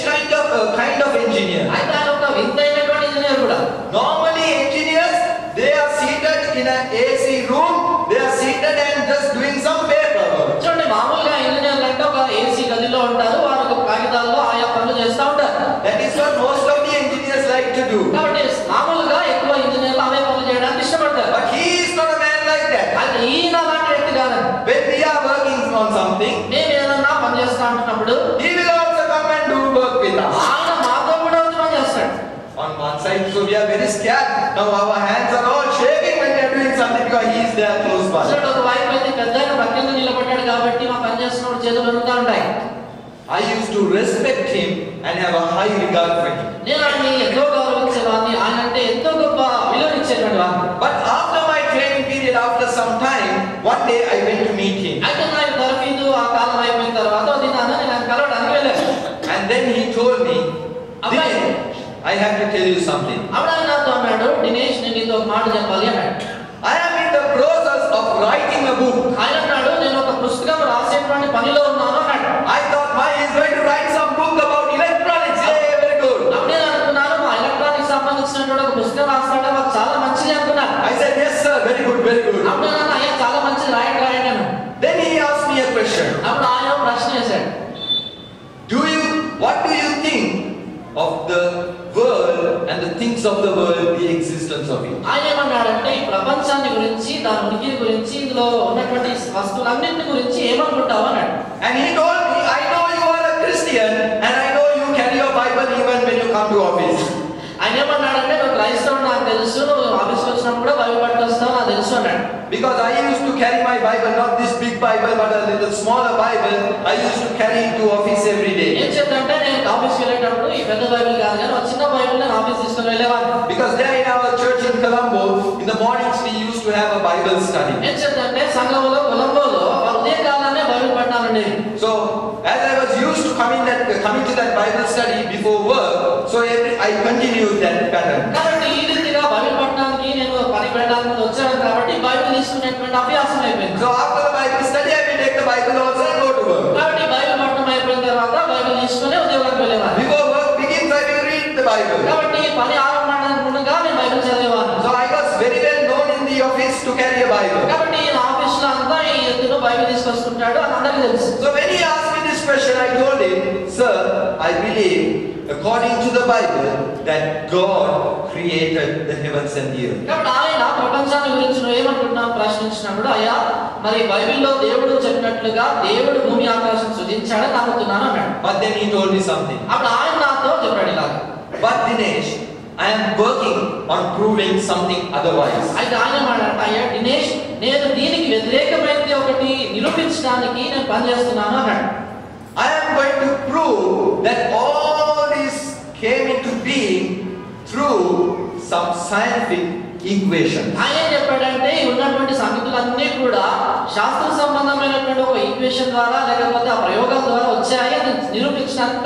kind of engineer. అయితే ఆయన ఒక వింతైనటువంటి ఇంజనీర్ కూడా. Normally engineers, they are seated in an AC room, they are seated and just doing some paperwork. చూడండి, మామూలుగా ఇంజనీర్లు అంటే ఒక ఏసీ గదిలో ఉంటారు, వారు ఒక కాగితాల్లో ఆయా పనులు చేస్తూ ఉంటారు. That is what most of the engineers like to do. కాబట్టి మామూలుగా ఎక్కువ ఇంజనీర్లు అవే పనులు చేయడానికి ఇష్టపడతారు. But he is not a man like that. అయితే ఈయన అలాంటి వ్యక్తి కాదండి. When we are working on something, మేము ఏదన్నా పని చేస్తా ఉంటున్నప్పుడు he will also come and do work with us. ఆయన మాతో కూడా వచ్చి పని చేస్తాడు. On one one side. So we are very scared. Now our hands are all shaking when we are doing something because he is there close by. చూడండి, ఒక వైపు అయితే పెద్దగా పక్కన నిలబడ్డాడు కాబట్టి మా పని చేస్తున్నప్పుడు చేతులు వణుకుతా ఉంటాయి. I used to respect him and have a high regard for him. నేను ఆయన్ని ఎంతో గౌరవించేవాడిని, ఆయన అంటే ఎంతో గొప్ప విలువనిచ్చేటువంటి వాడిని. But after my training period, after some time, one day I went to meet him. అయితే నా తరఫీదు ఆ కాలం అయిపోయిన తర్వాత దినాన నేను ఆయన కలవడానికి వెళ్ళాను. And then he told me, Dinesh, I have to tell you something. అప్పుడు ఆయన నాతో అన్నాడు, దినేష్ నేను నీతో ఒక మాట చెప్పాలి అన్నాడు. I am in the process of writing a book. ఆయన అన్నాడు, నేను ఒక పుస్తకం రాసేటువంటి పనిలో ఉన్నాను అన్నాడు. I thought he is going to write some book about electronics. Yeah, very good. అప్పుడు నేను అనుకున్నాను, మా ఎలక్ట్రానిక్స్ సంబంధించినటువంటి ఒక పుస్తకం రాస్తాడు, మాకు చాలా మంచిది అనుకున్నాను. I said, yes sir, very good, very good. అప్పుడు నేను అయ్యా చాలా మంచిది, రాయండి రాయండి అన్నాను. Then he asked me a question. అప్పుడు ఆయన ప్రశ్న వేశాడు, what do you think of the world and the things of the world, the existence of it? ఆయన ఏమన్నాడంటే, ఈ ప్రపంచాన్ని గురించి, దాని ఉనికి గురించి, ఇందులో ఉన్నటువంటి వస్తువులన్నింటి గురించి ఏమనుకుంటావు అన్నాడు. And he told me, I know you are a Christian and I know you carry your Bible even when you come to office. ఆయన ఏమన్నాడంటే, నువ్వు క్రైస్తవుడు నాకు తెలుసు, నువ్వు ఆఫీస్కి వచ్చినప్పుడు కూడా బైబిల్ పట్టుకొస్తావు నాకు తెలుసు అన్నాడు. Because I used to carry my Bible, not this big Bible but a little smaller Bible. I used to carry it to office every day. ఏం చేద్దంటే, నేను ఆఫీస్కి వెళ్ళేటప్పుడు ఈ పెద్ద బైబిల్ కాదు కానీ ఒక చిన్న బైబిల్ నేను ఆఫీస్ తీసుకుని వెళ్ళేవాడిని. Because there in our church in Colombo, in the mornings we used to have a Bible study. ఏం చేద్దంటే, సంఘంలో కొలంబోలో ఉదయకాలానే బైబిల్ పట్టాలు ఉండేవి. So as I was used to coming to that Bible study before work, so I continued that pattern. కాబట్టి ఈ రీతిగా Bible పట్టడానికి నేను పని పెట్టడానికి వచ్చాను కాబట్టి బైబిల్ తీసుకునేటువంటి అభ్యాసం అయిపోయింది. So after the Bible study, I will take the Bible also and go to work. కాబట్టి బైబిల్ పట్టడం అయిపోయిన తర్వాత బైబిల్ తీసుకుని ఉద్యోగానికి వెళ్ళేవాడిని. Before work begins, I will read the Bible. కాబట్టి పని ఆరంభానికి ముందుగా నేను Bible చదివేవాడిని. So I was very well known in the office to carry a Bible. కాబట్టి నా ఆఫీస్ లో అంతా ఈ ఎత్తులో బైబిల్ తీసుకొస్తుంటాడు అని అందరికీ తెలుసు. So when he asked me this question, I told him, sir, I believe according to the Bible that God created the heavens and the earth. కాబట్టి ఆయన ప్రపంచాన్ని గురించి నువ్వు ఏమనుకుంటున్నావు ప్రశ్నించినప్పుడు, అయ్యా మరి బైబిల్లో దేవుడు చెప్పినట్లుగా దేవుడు భూమి ఆకాశం సృజించాడని నమ్ముతున్నాను అన్నాడు. But then he told me something. అప్పుడు ఆయన నాతో చెప్పాడు ఇలాగ, But Dinesh, I am working on proving something otherwise. అయితే ఆయన మాట్లాడట, అయ్యా దినేష్, నేను దీనికి వ్యతిరేకమైనది ఒకటి నిరూపించడానికి నేను పనిచేస్తున్నాను అన్నాడు. I am going to prove that all this came into being through some scientific equations. ఆయన ఏం చెప్పాడంటే, ఉన్నటువంటి సంగతులన్నీ కూడా శాస్త్ర సంబంధమైనటువంటి ఒక ఈక్వేషన్ ద్వారా లేకపోతే ఆ ప్రయోగాల ద్వారా వచ్చాయి, అది నిరూపించడానికి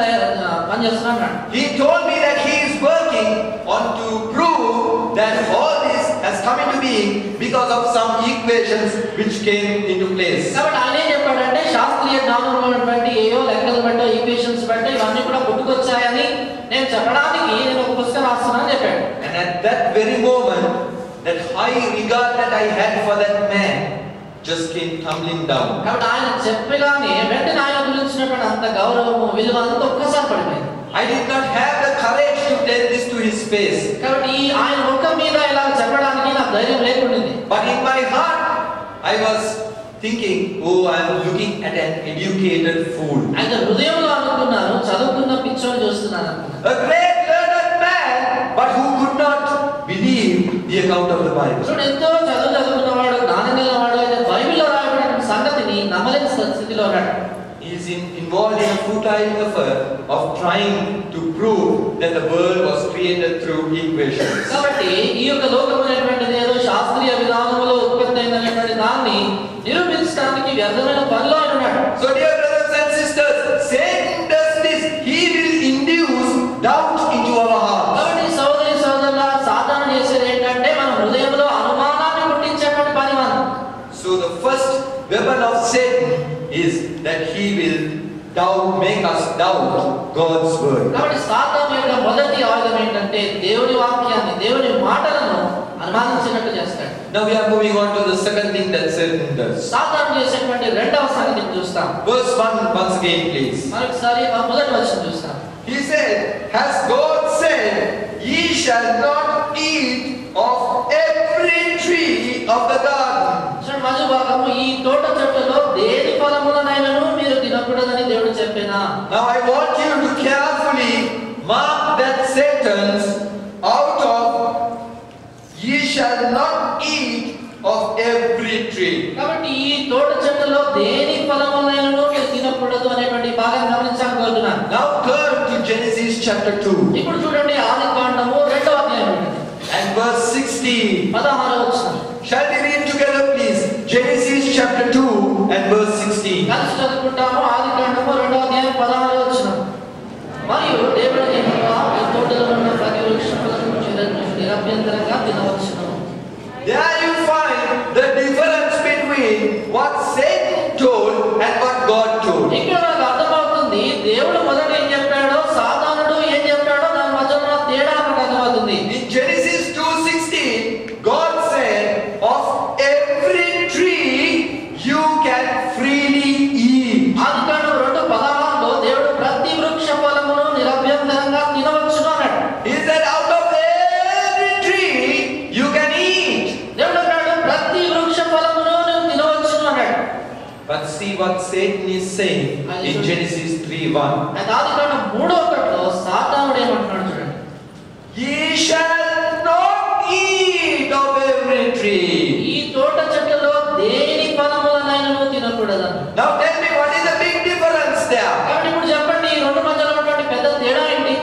పనిచేస్తున్నాడు. He told me that he is working on to prove that all this has come into being because of some equations which came into place. కాబట్టి ఆయన ఏం చెప్పాడంటే, శాస్త్రీయ జ్ఞానంలో ఉన్నటువంటి ఏయో లెక్కలు బట్టో ఈక్వేషన్స్ బట్టో ఇవన్నీ కూడా పుట్టుకొచ్చాయని నేను చెప్పడానికి నేను ఒక పుస్తకం రాస్తున్నానని చెప్పాడు. And at that very moment, that high regard that I had for that man just came tumbling down. కాబట్టి ఆయన చెప్పగానే వెంటనే ఆయన గురించినటువంటి అంత గౌరవము విలువ అంతా ఒక్కసారి పడిపోయింది. I did not have the courage to tell this to his face. కాబట్టి ఆయన ముఖం మీద ఇలా చెప్పడానికి నాకు ధైర్యం లేకుండింది. But in my heart, I was thinking, oh, I am looking at an educated fool. అయితే హృదయంలో అనుకున్నాను, చదువుకున్న పిచ్చోని చూస్తున్నాను అనుకున్నాను. A great learned man, but who could not believe the account of the Bible. చూడు, ఎంతో చదువుకున్నవాడు, జ్ఞానం గలవాడు, అయితే బైబిల్లో రాయబడిన సంగతిని నమ్మలేని స్థితిలో ఉన్నాడు. He is involved in a futile effort of trying to prove that the world was created through equations. కాబట్టి ఈ యొక్క లోకమైనటువంటిది ఏదో శాస్త్రీయ విధానంలో ఉత్పత్తి అయినటువంటి దాన్ని నిరూపించడానికి వ్యర్థమైన పనిలో ఉన్నాడు. So dear brothers and sisters, Satan does this. He will induce doubt into our hearts. కాబట్టి సోదరి సోదరుల సాధన చేసేది ఏంటంటే మన హృదయంలో అనుమానాన్ని పుట్టించేటువంటి పని మనం. So the first weapon of Satan is that he will make us doubt God's word. కాబట్టి సాతాను యొక్క మొదటి ఆయుధం ఏంటంటే దేవుని వాక్యాన్ని, దేవుని మాటలను అనుమానించినట్టు చేస్తాడు. Now we are moving on to the second thing that Satan does. సాతాను చేసేటువంటి రెండవ సంగతిని చూస్తాం. Verse 1 once again, please. మరొకసారి మొదటి వచనం చూస్తాం. He said, "Has God said, ye shall not eat of every tree of the garden?" చూడండి, మొదటి భాగము, ఈ తోట చెట్టులో దేని ఫలములనైనను మీరు తినకూడదని దేవుడు చెప్పెనా. Now I want you to carefully mark that sentence out of, ye shall not eat of every tree. కాబట్టి ఈ తోట చెట్టులో దేని ఫలములైనను మీరు తినకూడదు అనేటువంటి భాగాన్ని గమనించాలనుకుంటున్నాను. Now turn to Genesis chapter 2. ఇప్పుడు చూడండి ఆదికాండము 2వ అధ్యాయం and verse 16. 16వ వచనం. Shall we read together please? Genesis chapter 2 and verse 16. కలిసి చదువుకుంటాము. ఆదికాండము 2వ అధ్యాయం 16వ వచనం. మరియు దేవుడు యెహోవా ఈ తోటలో ఉన్న ప్రతి వృక్షఫలమును నిరభ్యంతరంగా తినవచ్చును. There you find the difference between what Satan told and what God told. ఇక్కడ మనకు అర్థమవుతుంది దేవుడు మొదట ఏం చెప్పాడో సాతానుడు ఏం చెప్పాడో దాని మధ్యలో తేడా మనకు అర్థమవుతుంది. In Genesis 2:16, God said, of every tree you can freely eat. ఆదికాండం 2:16లో దేవుడు ప్రతి వృక్ష ఫలమును నిరభ్యంతరంగా తినవచ్చును అన్నాడు. He said out of every tree you can eat. దేవుడు అన్నాడు ప్రతి వృక్ష ఫలమును నువ్వు తినవచ్చును అన్నాడు. But see what Satan is saying in Genesis 3:1. అయితే ఆదికాండం 3:1లో సాతానుడు ఏమంటున్నాడు చూడండి. Ye shall not eat of every tree. ఈ తోట చెట్టులో దేని ఫలములనైనా తినకూడదు. Now tell me what is the big difference there? కాబట్టి ఇప్పుడు చెప్పండి ఈ రెండు మధ్యలో ఉన్నటువంటి పెద్ద తేడా ఏంటి?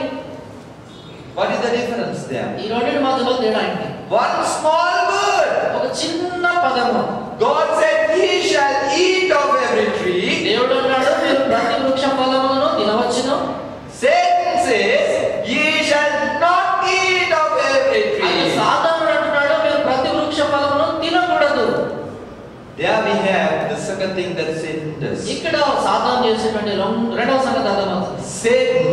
What is the difference there? ఈ రెండింటి మధ్యలో తేడా ఏంటి? One small word. ఒక చిన్న పదము. God said ye shall eat of every tree. దేవుడు అన్నాడు మీరు ప్రతి వృక్ష ఫలములను తినవచ్చును. Satan says ye shall not eat of every అయితే tree. సాతానుడు అంటున్నాడు మీరు ప్రతి వృక్ష ఫలమును తినకూడదు. There we have the second thing that Satan does. ఇక్కడ సాతాను చేసేటువంటి రెండవ సంగతి అర్థమవుతుంది. Satan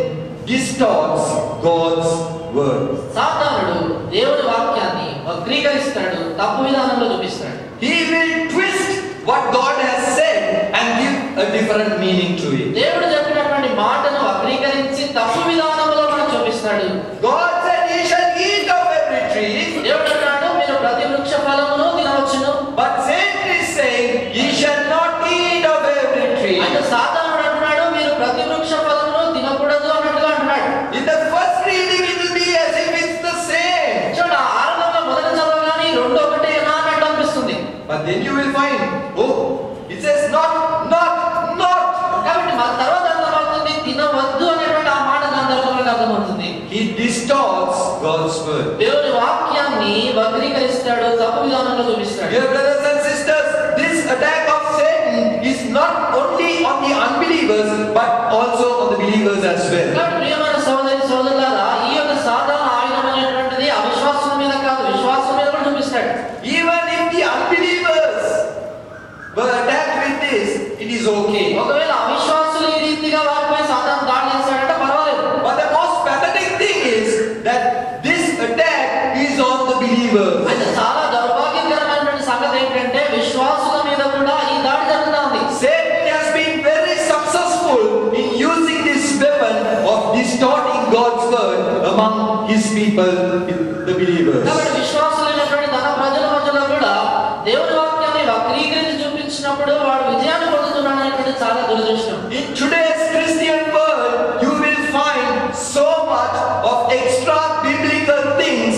distorts God's word. సాతానుడు దేవుని వాక్యాన్ని వక్రీకరిస్తాడు, తప్పు విధానంలో చూపిస్తాడు. He will twist what God has said and give a different meaning to it. దేవుడు చెప్పినటువంటి మాటను వక్రీకరించి తప్పు విధానంలో మనకు చూపిస్తాడు. God said ye shall eat of every tree. దేవుడు అన్నాడు మీరు ప్రతి వృక్ష ఫలమును తినవచ్చును. But Satan is saying ye shall not eat of every tree. అయితే సాతానుడు అంటున్నాడు మీరు ప్రతి వృక్ష ఫలమును తినకూడదు అన్నట్టుగా అంటున్నాడు. In the first reading it will be as if it's the same. చూడండి ఆరంభంలో మొదటి చదవగానే రెండు ఒకటే అన్నట్టు అనిపిస్తుంది. But then you will find, oh, it says not. కాబట్టి మన తర్వాత అర్థమవుతుంది తినవద్దు అనేటువంటి ఆ మాట దాని తర్వాత మనకు అర్థమవుతుంది. He distorts God's word. దేవుని వాక్యాన్ని వక్రీకరిస్తాడు, తప్పు విధానంలో చూపిస్తాడు. Dear brothers and sisters, this attack of Satan is not only on the unbelievers but also on the believers as well. కాబట్టి ప్రియమైన సహోదరి సహోదరులారా ఈ యొక్క సాధారణ ఆయుధం అనేటువంటిది అవిశ్వాసుల మీద కాదు విశ్వాసుల మీద కూడా చూపిస్తాడు. Even if the unbelievers were attacked with this, it is okay. ఒకవేళ అవిశ్వాసులు ఈ రీతిగా వారిపై సాతాను దాడి చేస్తాడంటే పర్వాలేదు. But the most pathetic thing is that this attack is on the believers. అయితే చాలా దౌర్భాగ్యకరమైనటువంటి సంగతి ఏంటంటే విశ్వాసుల మీద కూడా ఈ దాడి జరుగుతూ ఉంది. Satan has been very successful in using this weapon of distorting God's word among his people, the believers. కాబట్టి విశ్వాసులైనటువంటి తన ప్రజల మధ్యలో కూడా దేవుని వాక్యాన్ని వక్రీకరించి చూపించినప్పుడు వాడు విజయాన్ని పొందుతున్నాడు అనేటువంటి చాలా దురదృష్టం. In today's Christian world, you will find so much of extra biblical things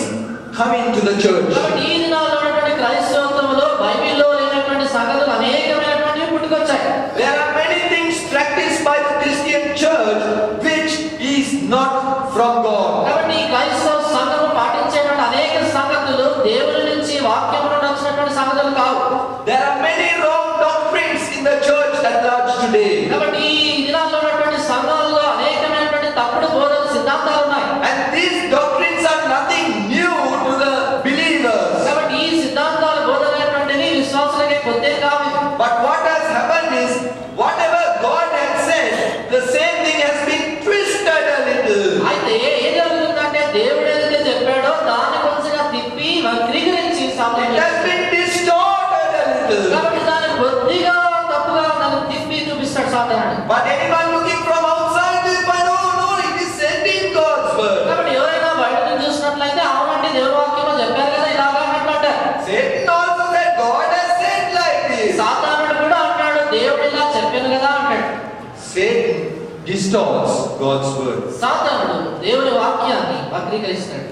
coming to the church. కాబట్టి ఈ దినాల్లో ఉన్నటువంటి క్రైస్తవత్వంలో బైబిల్లో లేనటువంటి సంగతులు అనేకమైనటువంటివి పుట్టుకొచ్చాయి. There are many things practiced by the Christian church which is not from God. కాబట్టి ఈ క్రైస్తవ సంఘము పాటించేటువంటి అనేక సంగతులు దేవుని నుంచి వాక్యం నుండి వచ్చినటువంటి సంగతులు కావు. There are many wrong doctrines in the church at large today. కాబట్టి ఈ దినాల్లో ఉన్నటువంటి సంఘాలలో అనేకమైనటువంటి తప్పుడు బోధన సిద్ధాంతాలు ఉన్నాయి. And these doctrines are nothing new to the believers. కాబట్టి ఈ సిద్ధాంతాల బోధన అనేటువంటివి విశ్వాసులకే కొత్త కావు. But what has happened is, whatever God had said, the same thing has been twisted a little. అయితే ఏం జరుగుతుందంటే దేవుడు ఏదైతే చెప్పాడో దాన్ని కొంచెంగా తిప్పి వక్రీకరించి It has been distorted a little. కాబట్టి దాన్ని కొద్దిగా తప్పుగా దాన్ని తిప్పి చూపిస్తాడు సాతానుడు. But anyone looking from outside will find, oh no, it is said in God's word. కాబట్టి ఎవరైనా బయట నుంచి చూసినట్లయితే అవునండి దేవుని వాక్యంలో చెప్పారు కదా ఇలాగా అన్నట్టు అంటారు. Satan also said, God has said like this. సాతానుడు కూడా అంటాడు దేవుడు ఇలా చెప్పాను కదా అంటాడు. Satan distorts God's word. సాతానుడు దేవుని వాక్యాన్ని వక్రీకరిస్తాడు.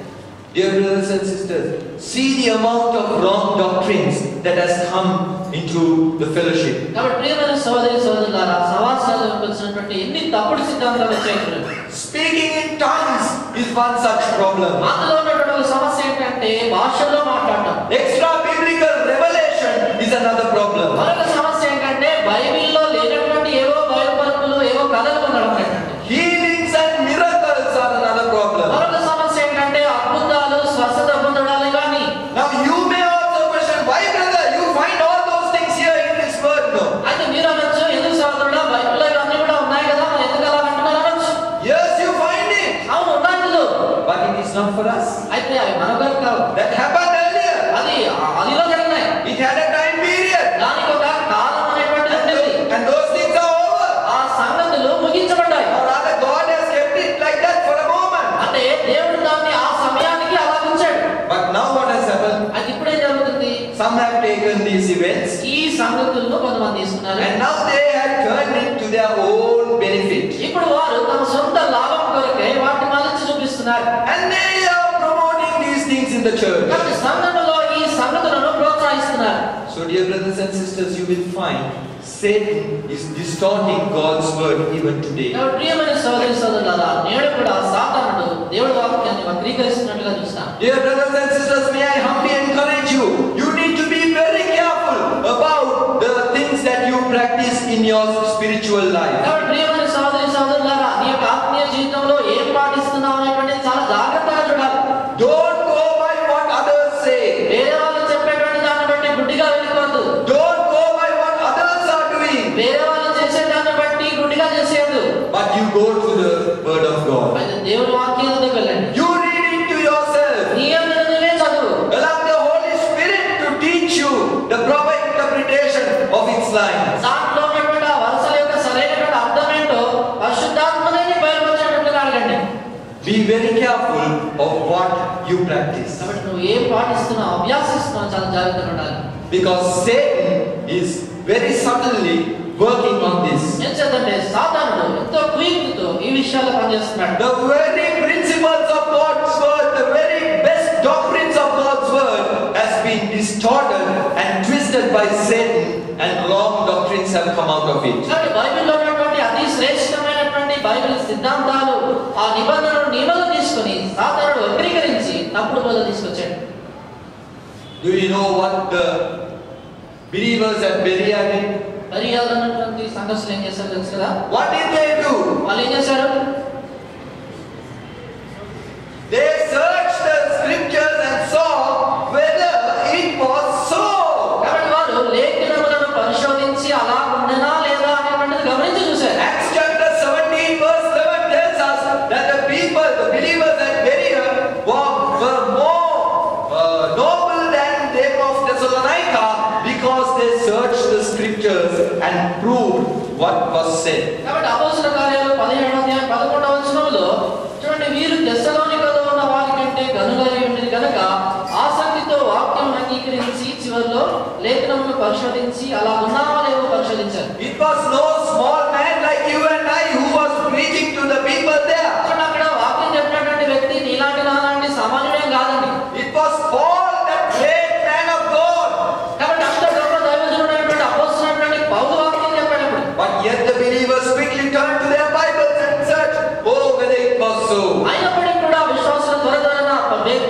Dear brothers and sisters, see the amount of wrong doctrines that has come into the fellowship. కాబట్టి ప్రియమైన సహోదరి సహోదరులారా, సహవాసాలకు వచ్చినటువంటి ఎన్ని తప్పుడు సిద్ధాంతాలు వచ్చాయి. Speaking in tongues is one such problem. అందులో ఉన్నటువంటి ఒక సమస్య ఏంటంటే భాషలో మాట్లాడటం. Extra biblical revelation is another problem. మరొక సమస్య ఏంటంటే బైబిల్లో లేనటువంటి ఏవో బయలుపరుపులు, ఏవో కథలు ఉండడం ఏంటంటే. Healings and miracles are another problem. మరొక సమస్య ఏంటంటే అద్భుతాలు, స్వస్థత పొందడాలు కానీ. Now you may also question, why brother you find all those things here in this word? No. అయితే మీరు అనొచ్చు, ఎందుకు సహోదరుడా బైబిల్లో ఇవన్నీ కూడా ఉన్నాయి కదా, మరి ఎందుకు అలా అంటున్నారు అనొచ్చు. Yes, you find it. అవును ఉన్నాయి. But it is not for us. అయితే అవి మనకు కావు. That happened earlier. అదిలో జరిగినాయి. It had a time period. దానికి ఒక కాలం అనేటువంటిది ఉండేది. And those things are over. ఆ సంగతులు ముగించబడ్డాయి. Or rather God has kept it like that for a moment. అంటే దేవుడు దాన్ని ఆ సమయానికి అలా ఉంచాడు. But now what has happened? అది ఇప్పుడేం జరుగుతుంది? Some have taken these events. ఈ సంగతులను కొంతమంది తీసుకున్నారు. And now they have turned it to their own benefit. ఇప్పుడు వారు తమ సొంత లాభం కొరకే వాటిని మలచి చూపిస్తున్నారు. And they are promoting these things in the church. కాబట్టి సంఘములో ఈ సంగతులను ప్రోత్సహిస్తున్నారు. So dear brothers and sisters, you will find Satan is distorting God's word even today. కాబట్టి ప్రియమైన సోదరి సోదరులారా, నేడు కూడా సాతానుడు దేవుడి వాక్యాన్ని వక్రీకరిస్తున్నట్లుగా చూస్తాం. Dear brothers and sisters, may I humbly encourage you. You need to be very careful about the things that you practice in your spiritual life. కాబట్టి ప్రియమైన సోదరి సోదరులారా, నీ యొక్క ఆత్మీయ జీవితంలో ఏం పాటిస్తున్నావు అనేటువంటిది చాలా జాగ్రత్తగా చూడాలి. Don't go by what others say. వేరే వాళ్ళు చెప్పేటువంటి దాన్ని బట్టి గుడ్డిగా వెళ్ళిపోవద్దు. Don't go by what others are doing. వేరే వాళ్ళు చేసే దాన్ని బట్టి గుడ్డిగా చేసేయద్దు. But you go to the word of God. అయితే దేవుని వాక్యం దగ్గరికి వెళ్ళండి. You read it to yourself. నీ అంతట నువ్వే చదువు. Allow the Holy Spirit to teach you the proper interpretation of its lines. దాంట్లో ఉన్నటువంటి ఆ వరుసల యొక్క సరైనటువంటి అర్థం ఏంటో పరిశుద్ధాత్మనే బయలుపరిచేటట్లుగా అడగండి. Be very careful of what you practice. కాబట్టి నువ్వు ఏం పాటిస్తున్నావు, అభ్యాసిస్తున్నావు, చాలా జాగ్రత్తగా ఉండాలి. Because Satan is very subtly working on this. ఎందుకంటే సాతానుడు ఎంతో కుయుక్తితో ఈ విషయాల్లో పనిచేస్తున్నాడు. The very principles of God's word, the very best doctrines of God's word has been distorted and twisted by Satan, and wrong doctrines have come out of it. కాబట్టి బైబిల్లో ఉన్నటువంటి అతి శ్రేష్టమైనటువంటి బైబిల్ సిద్ధాంతాలు, ఆ నిబంధనలు తీసుకొని సాతానుడు వక్రీకరించి తప్పుడు బోధ తీసుకొచ్చాడు. Do you know what the believers at Berea did? బెరియాలోనటువంటి సంఘస్థులు ఏం చేశారు తెలుసు కదా? What did they do? వాళ్ళు ఏం చేశారు? They searched the scriptures and saw whether it was so. కాబట్టి వారు లేఖనములను పరిశోధించి అలా ఉండనా లేదా అనేటువంటిది గమనించి చూశారు. Acts chapter 17 verse 11 tells us that the people, the believers at Berea were more noble than they of Thessalonica, because they searched the scriptures and proved what was said. కాబట్టి అపోస్తల కార్యాలు 17వ అధ్యాయం 11వ వచనంలో చూడండి, వీరు తెస్సలోనికలో ఉన్న వారి కంటే గనులై ఉండేది కనుక ఆసక్తితో వాక్యం అంగీకరించి చివరిలో లేఖనమును పరిశోధించి అలా ఉన్నామో లేవో పరిశోధించారు. It was no small man like you and I who was preaching to the people there. చూడండి, అక్కడ వాక్యం చెప్పినటువంటి వ్యక్తి నీలాంటి నాలాంటి సామాన్యుడేం కాదండి. It was Paul, that great man of God. కాబట్టి అంత గొప్ప దైవజనుడైనటువంటి అపోస్తలుడైనటువంటి పౌలు వాక్యం చెప్పేటప్పుడు But yet the believers quickly turned to their Bibles and searched, oh, whether it was so. అయినప్పటికీ కూడా విశ్వాసులు త్వరగా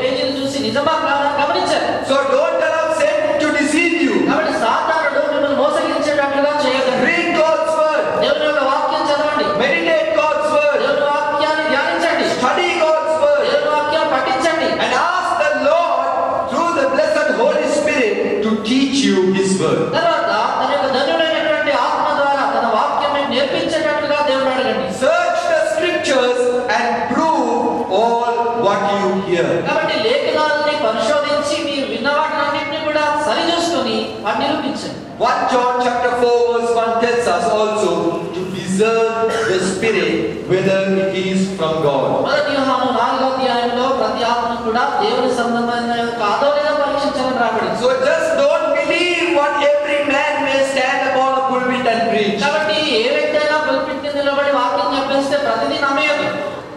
పేజీలు చూసి నిజమా కాదా గమనించారు. So don't allow Satan to deceive you. కాబట్టి సాతానుడు మిమ్మల్ని మోసగించేటట్లుగా చేయకండి. Read God's word. దేవుని యొక్క వాక్యం చదవండి. Meditate God's word. దేవుని వాక్యాన్ని ధ్యానించండి. Study God's word. దేవుని వాక్యాన్ని పఠించండి. And ask the Lord through the blessed Holy Spirit to teach you His word. తర్వాత తన యొక్క ధన్యుడైనటువంటి ఆత్మ ద్వారా తన వాక్యాన్ని నేర్పించేటట్లుగా దేవుని అడగండి. Search the scriptures and prove all what you hear. కాబట్టి లేఖనాలని పరిశోధించి మీరు విన్న వాటినన్నింటినీ కూడా సరిచూసుకొని వాటిని నిరూపించండి. 1 John chapter 4 verse 1 tells us also to discern the spirit whether it is from God. మొదటి యోహాను 4వ అధ్యాయంలో ప్రతి ఆత్మను కూడా దేవుని సంబంధమైన కాదో లేదో పరీక్షించాలని రాబడింది. So just don't believe what every man may stand upon a pulpit and preach. కాబట్టి ఏ వ్యక్తి అయినా పుల్పిట్ కింద నిలబడి వాక్యం చెప్పేస్తే ప్రతిదీ నమ్మేయదు.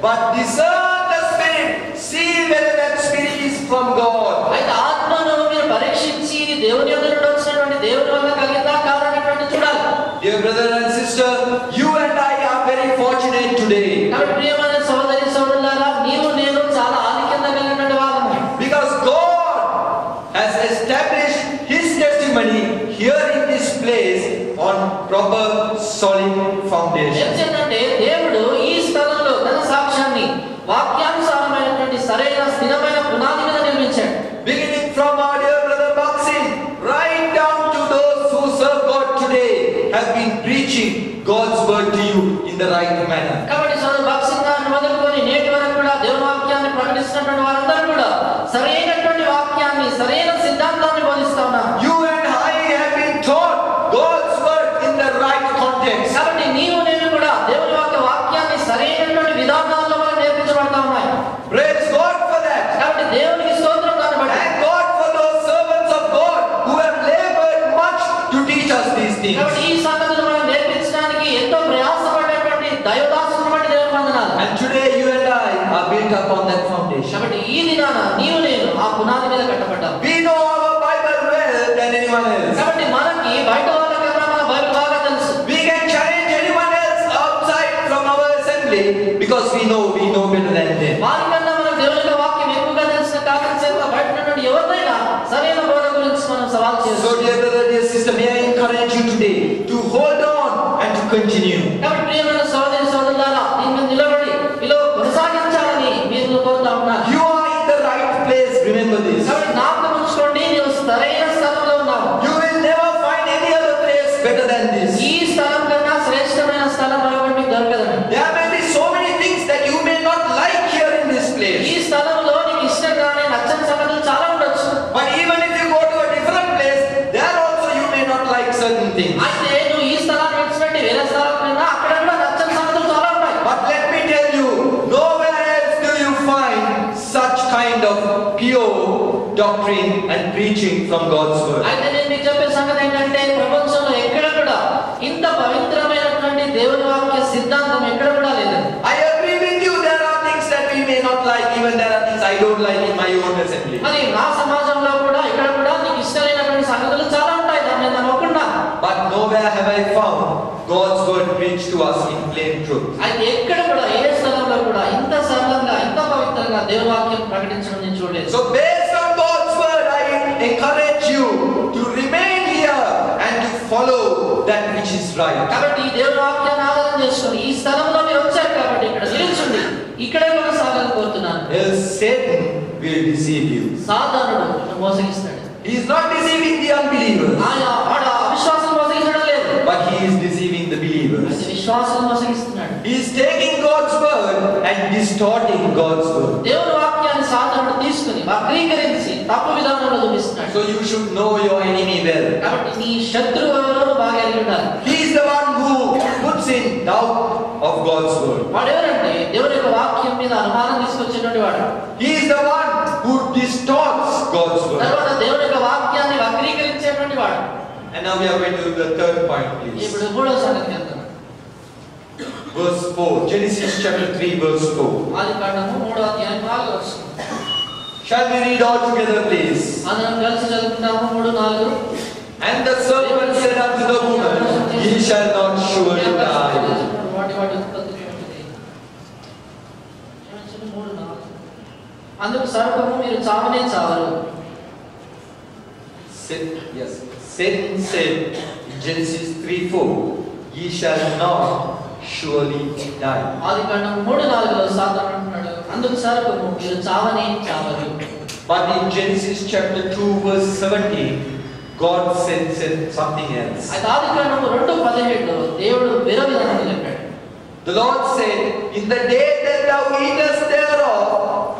But discern the spirit. See whether that spirit is from God. అయితే ఆత్మను మీరు పరీక్షించి ఇది దేవుని యొద్ద నుండి వచ్చినటువంటి దేవుని వల్ల కలిగిందా కాదనేటువంటి చూడాలి. Dear brother and sister, you and I are very fortunate today. కాబట్టి ప్రియమైన సహోదరి సహోదరులారా, నీవు నేను చాలా ఆధిక్యత కలిగినటువంటి వాళ్ళము. Because God has established His testimony here in this place on proper solid foundation. ఎందుకంటే దేవుడు ఈ స్థలంలో తన సాక్ష్యాన్ని వాక్యానుసారమైనటువంటి సరైన స్థిరమైన పునాది మీద నిర్మించాడు. Beginning from our dear brother Baksin, right down to those who serve God today, have been preaching God's word to you in the right manner. కాబట్టి సోదరు భక్సింగ్ గారిని మొదలుకొని నేటి వరకు కూడా దేవుని వాక్యాన్ని ప్రకటిస్తున్నటువంటి వారందరూ కూడా సరైనటువంటి వాక్యాన్ని సరైన సిద్ధాంతాన్ని బోధిస్తా ఉన్నారు. You and I have been taught God's word in the right context. కాబట్టి నీవు నేను కూడా దేవుని వాక్యాన్ని సరైనటువంటి విధానాల్లో మనం నేర్పించబడతా ఉన్నాయి. Praise God for that. కాబట్టి దేవునికి స్తోత్రం కాబట్టి. Thank God for those servants of God who have labored much to teach us these things. కాబట్టి ఈ సంగతులు మనం నేర్పించడానికి ఎంతో ప్రయాసపడేటువంటి దైవదాసులను బట్టి దేవుని వందనాలు. And today you and I are built upon that foundation. కాబట్టి ఈ దినాన నీవు నేను ఆ పునాది మీద కట్టబడ్డాం. We know our Bible well than anyone else. కాబట్టి మనకి బయట వాళ్ళకన్నా మన బైబిల్ బాగా తెలుసు. We can challenge anyone else outside from our assembly because we know better than them. వారికన్నా మనకు దేవుని యొక్క వాక్యం ఎక్కువగా తెలిసిన కారణం చేత బయట ఉన్నటువంటి ఎవరినైనా సరైన బోధ గురించి మనం సవాల్ చేయొచ్చు. So dear brother, dear sister, may I encourage you today to hold on and to continue. కాబట్టి ప్రియమైన సహోదరి సహోదరులారా, దీని మీద నిలబడి ఇలా కొనసాగించాలని మీరు కోరుతా ఉన్నారు. You are in the right place, remember this. కాబట్టి జ్ఞాపకం ఉంచుకోండి, నీవు సరైన స్థలంలో ఉన్నావు. You will never find any other place better than this. ఈ స్థలం కన్నా శ్రేష్టమైన స్థలం మరొకటి మీకు దొరకదని. There may be so many things that you may not like here in this place. ఈ స్థలంలో నీకు ఇష్టం కాని నచ్చని సంగతులు చాలా ఉండొచ్చు. But even if you go to a different place, there also you may not like certain things. అయితే నువ్వు ఈ స్థలాన్ని విడిచిపెట్టి వేరే స్థలానికి వెళ్ళినా అక్కడ కూడా నచ్చని సంగతులు చాలా ఉంటాయి. But let me tell you, nowhere else do you find such kind of pure doctrine and preaching from God's word. అయితే నేను మీకు చెప్పే సంగతి ఏంటంటే ప్రపంచంలో ఎక్కడ కూడా ఇంత పవిత్రమైనటువంటి దేవుని వాక్య సిద్ధాంతం ఎక్కడ కూడా లేదు. I agree with you, there are things that we may not like, even there are things I don't like in my own assembly. మరి నా సమాజంలో కూడా ఇక్కడ కూడా నీకు ఇష్టమైనటువంటి సంగతులు చాలా ఉంటాయి, దాన్ని నేను నమ్మకుండా. But nowhere have I found God's word preached to us in plain truth. అయితే ఎక్కడ కూడా ఏ స్థలంలో కూడా ఇంత సరళంగా ఇంత పవిత్రంగా దేవుని వాక్యం ప్రకటించడం నేను చూడలేదు. So based on God's word, I encourage you to remain here and to follow that which is right. కాబట్టి ఈ దేవుని వాక్యాన్ని ఆధారం చేసుకొని ఈ స్థలంలో మీరు వచ్చారు కాబట్టి ఇక్కడ నిలిచుండి ఇక్కడే కొనసాగాలని కోరుతున్నాను. Else Satan will deceive you. సాతానుడు మోసగిస్తాడు. He is not deceiving the unbelievers, ఆయన వాడు అవిశ్వాసం మోసగించడం లేదు, but he is deceiving the believers. అయితే విశ్వాసం మోసగిస్తున్నాడు. He is taking God's word and distorting God's word. దేవుని వాక్యాన్ని సాతానుడు తీసుకుని వక్రీకరించి తప్పు విధానంలో చూపిస్తున్నాడు. So you should know your enemy well. కాబట్టి నీ శత్రువు ఎవరో బాగా ఎరిగి ఉండాలి. He is the one who puts in doubt of God's word. వాడు ఎవరంటే దేవుని యొక్క వాక్యం మీద అనుమానం తీసుకొచ్చేటువంటి వాడు. He is the one who distorts God's word. తర్వాత దేవుని యొక్క వాక్యాన్ని వక్రీకరించేటువంటి వాడు. And now we are going to do the third point, please. ఇప్పుడు మూడో సంగతికి వెళ్తాం. Verse 4, Genesis chapter 3, verse 4. ఆదికాండము 3వ అధ్యాయం 4వ వచనం. Shall we read all together, please? అందరం కలిసి చదువుకుందాము. 3:4. And the serpent said unto the woman, Ye shall not surely die. వాటి ఉత్పత్తి ఏమిటి? క్షమించండి, 3:4. అందుకు సర్పము మీరు చావనే చావరు. Yes. Satan said in Genesis 3:4, Ye shall not surely die. ఆదికాండము 3:4లో సాతాను అంటున్నాడు, అందుకు సర్పము మీరు చావనే చావరు. But in Genesis chapter 2, verse 17, God said something else. అయితే ఆదికాండము 2:17లో దేవుడు వేరే విధానంగా చెప్పాడు. The Lord said, In the day that thou eatest thereof,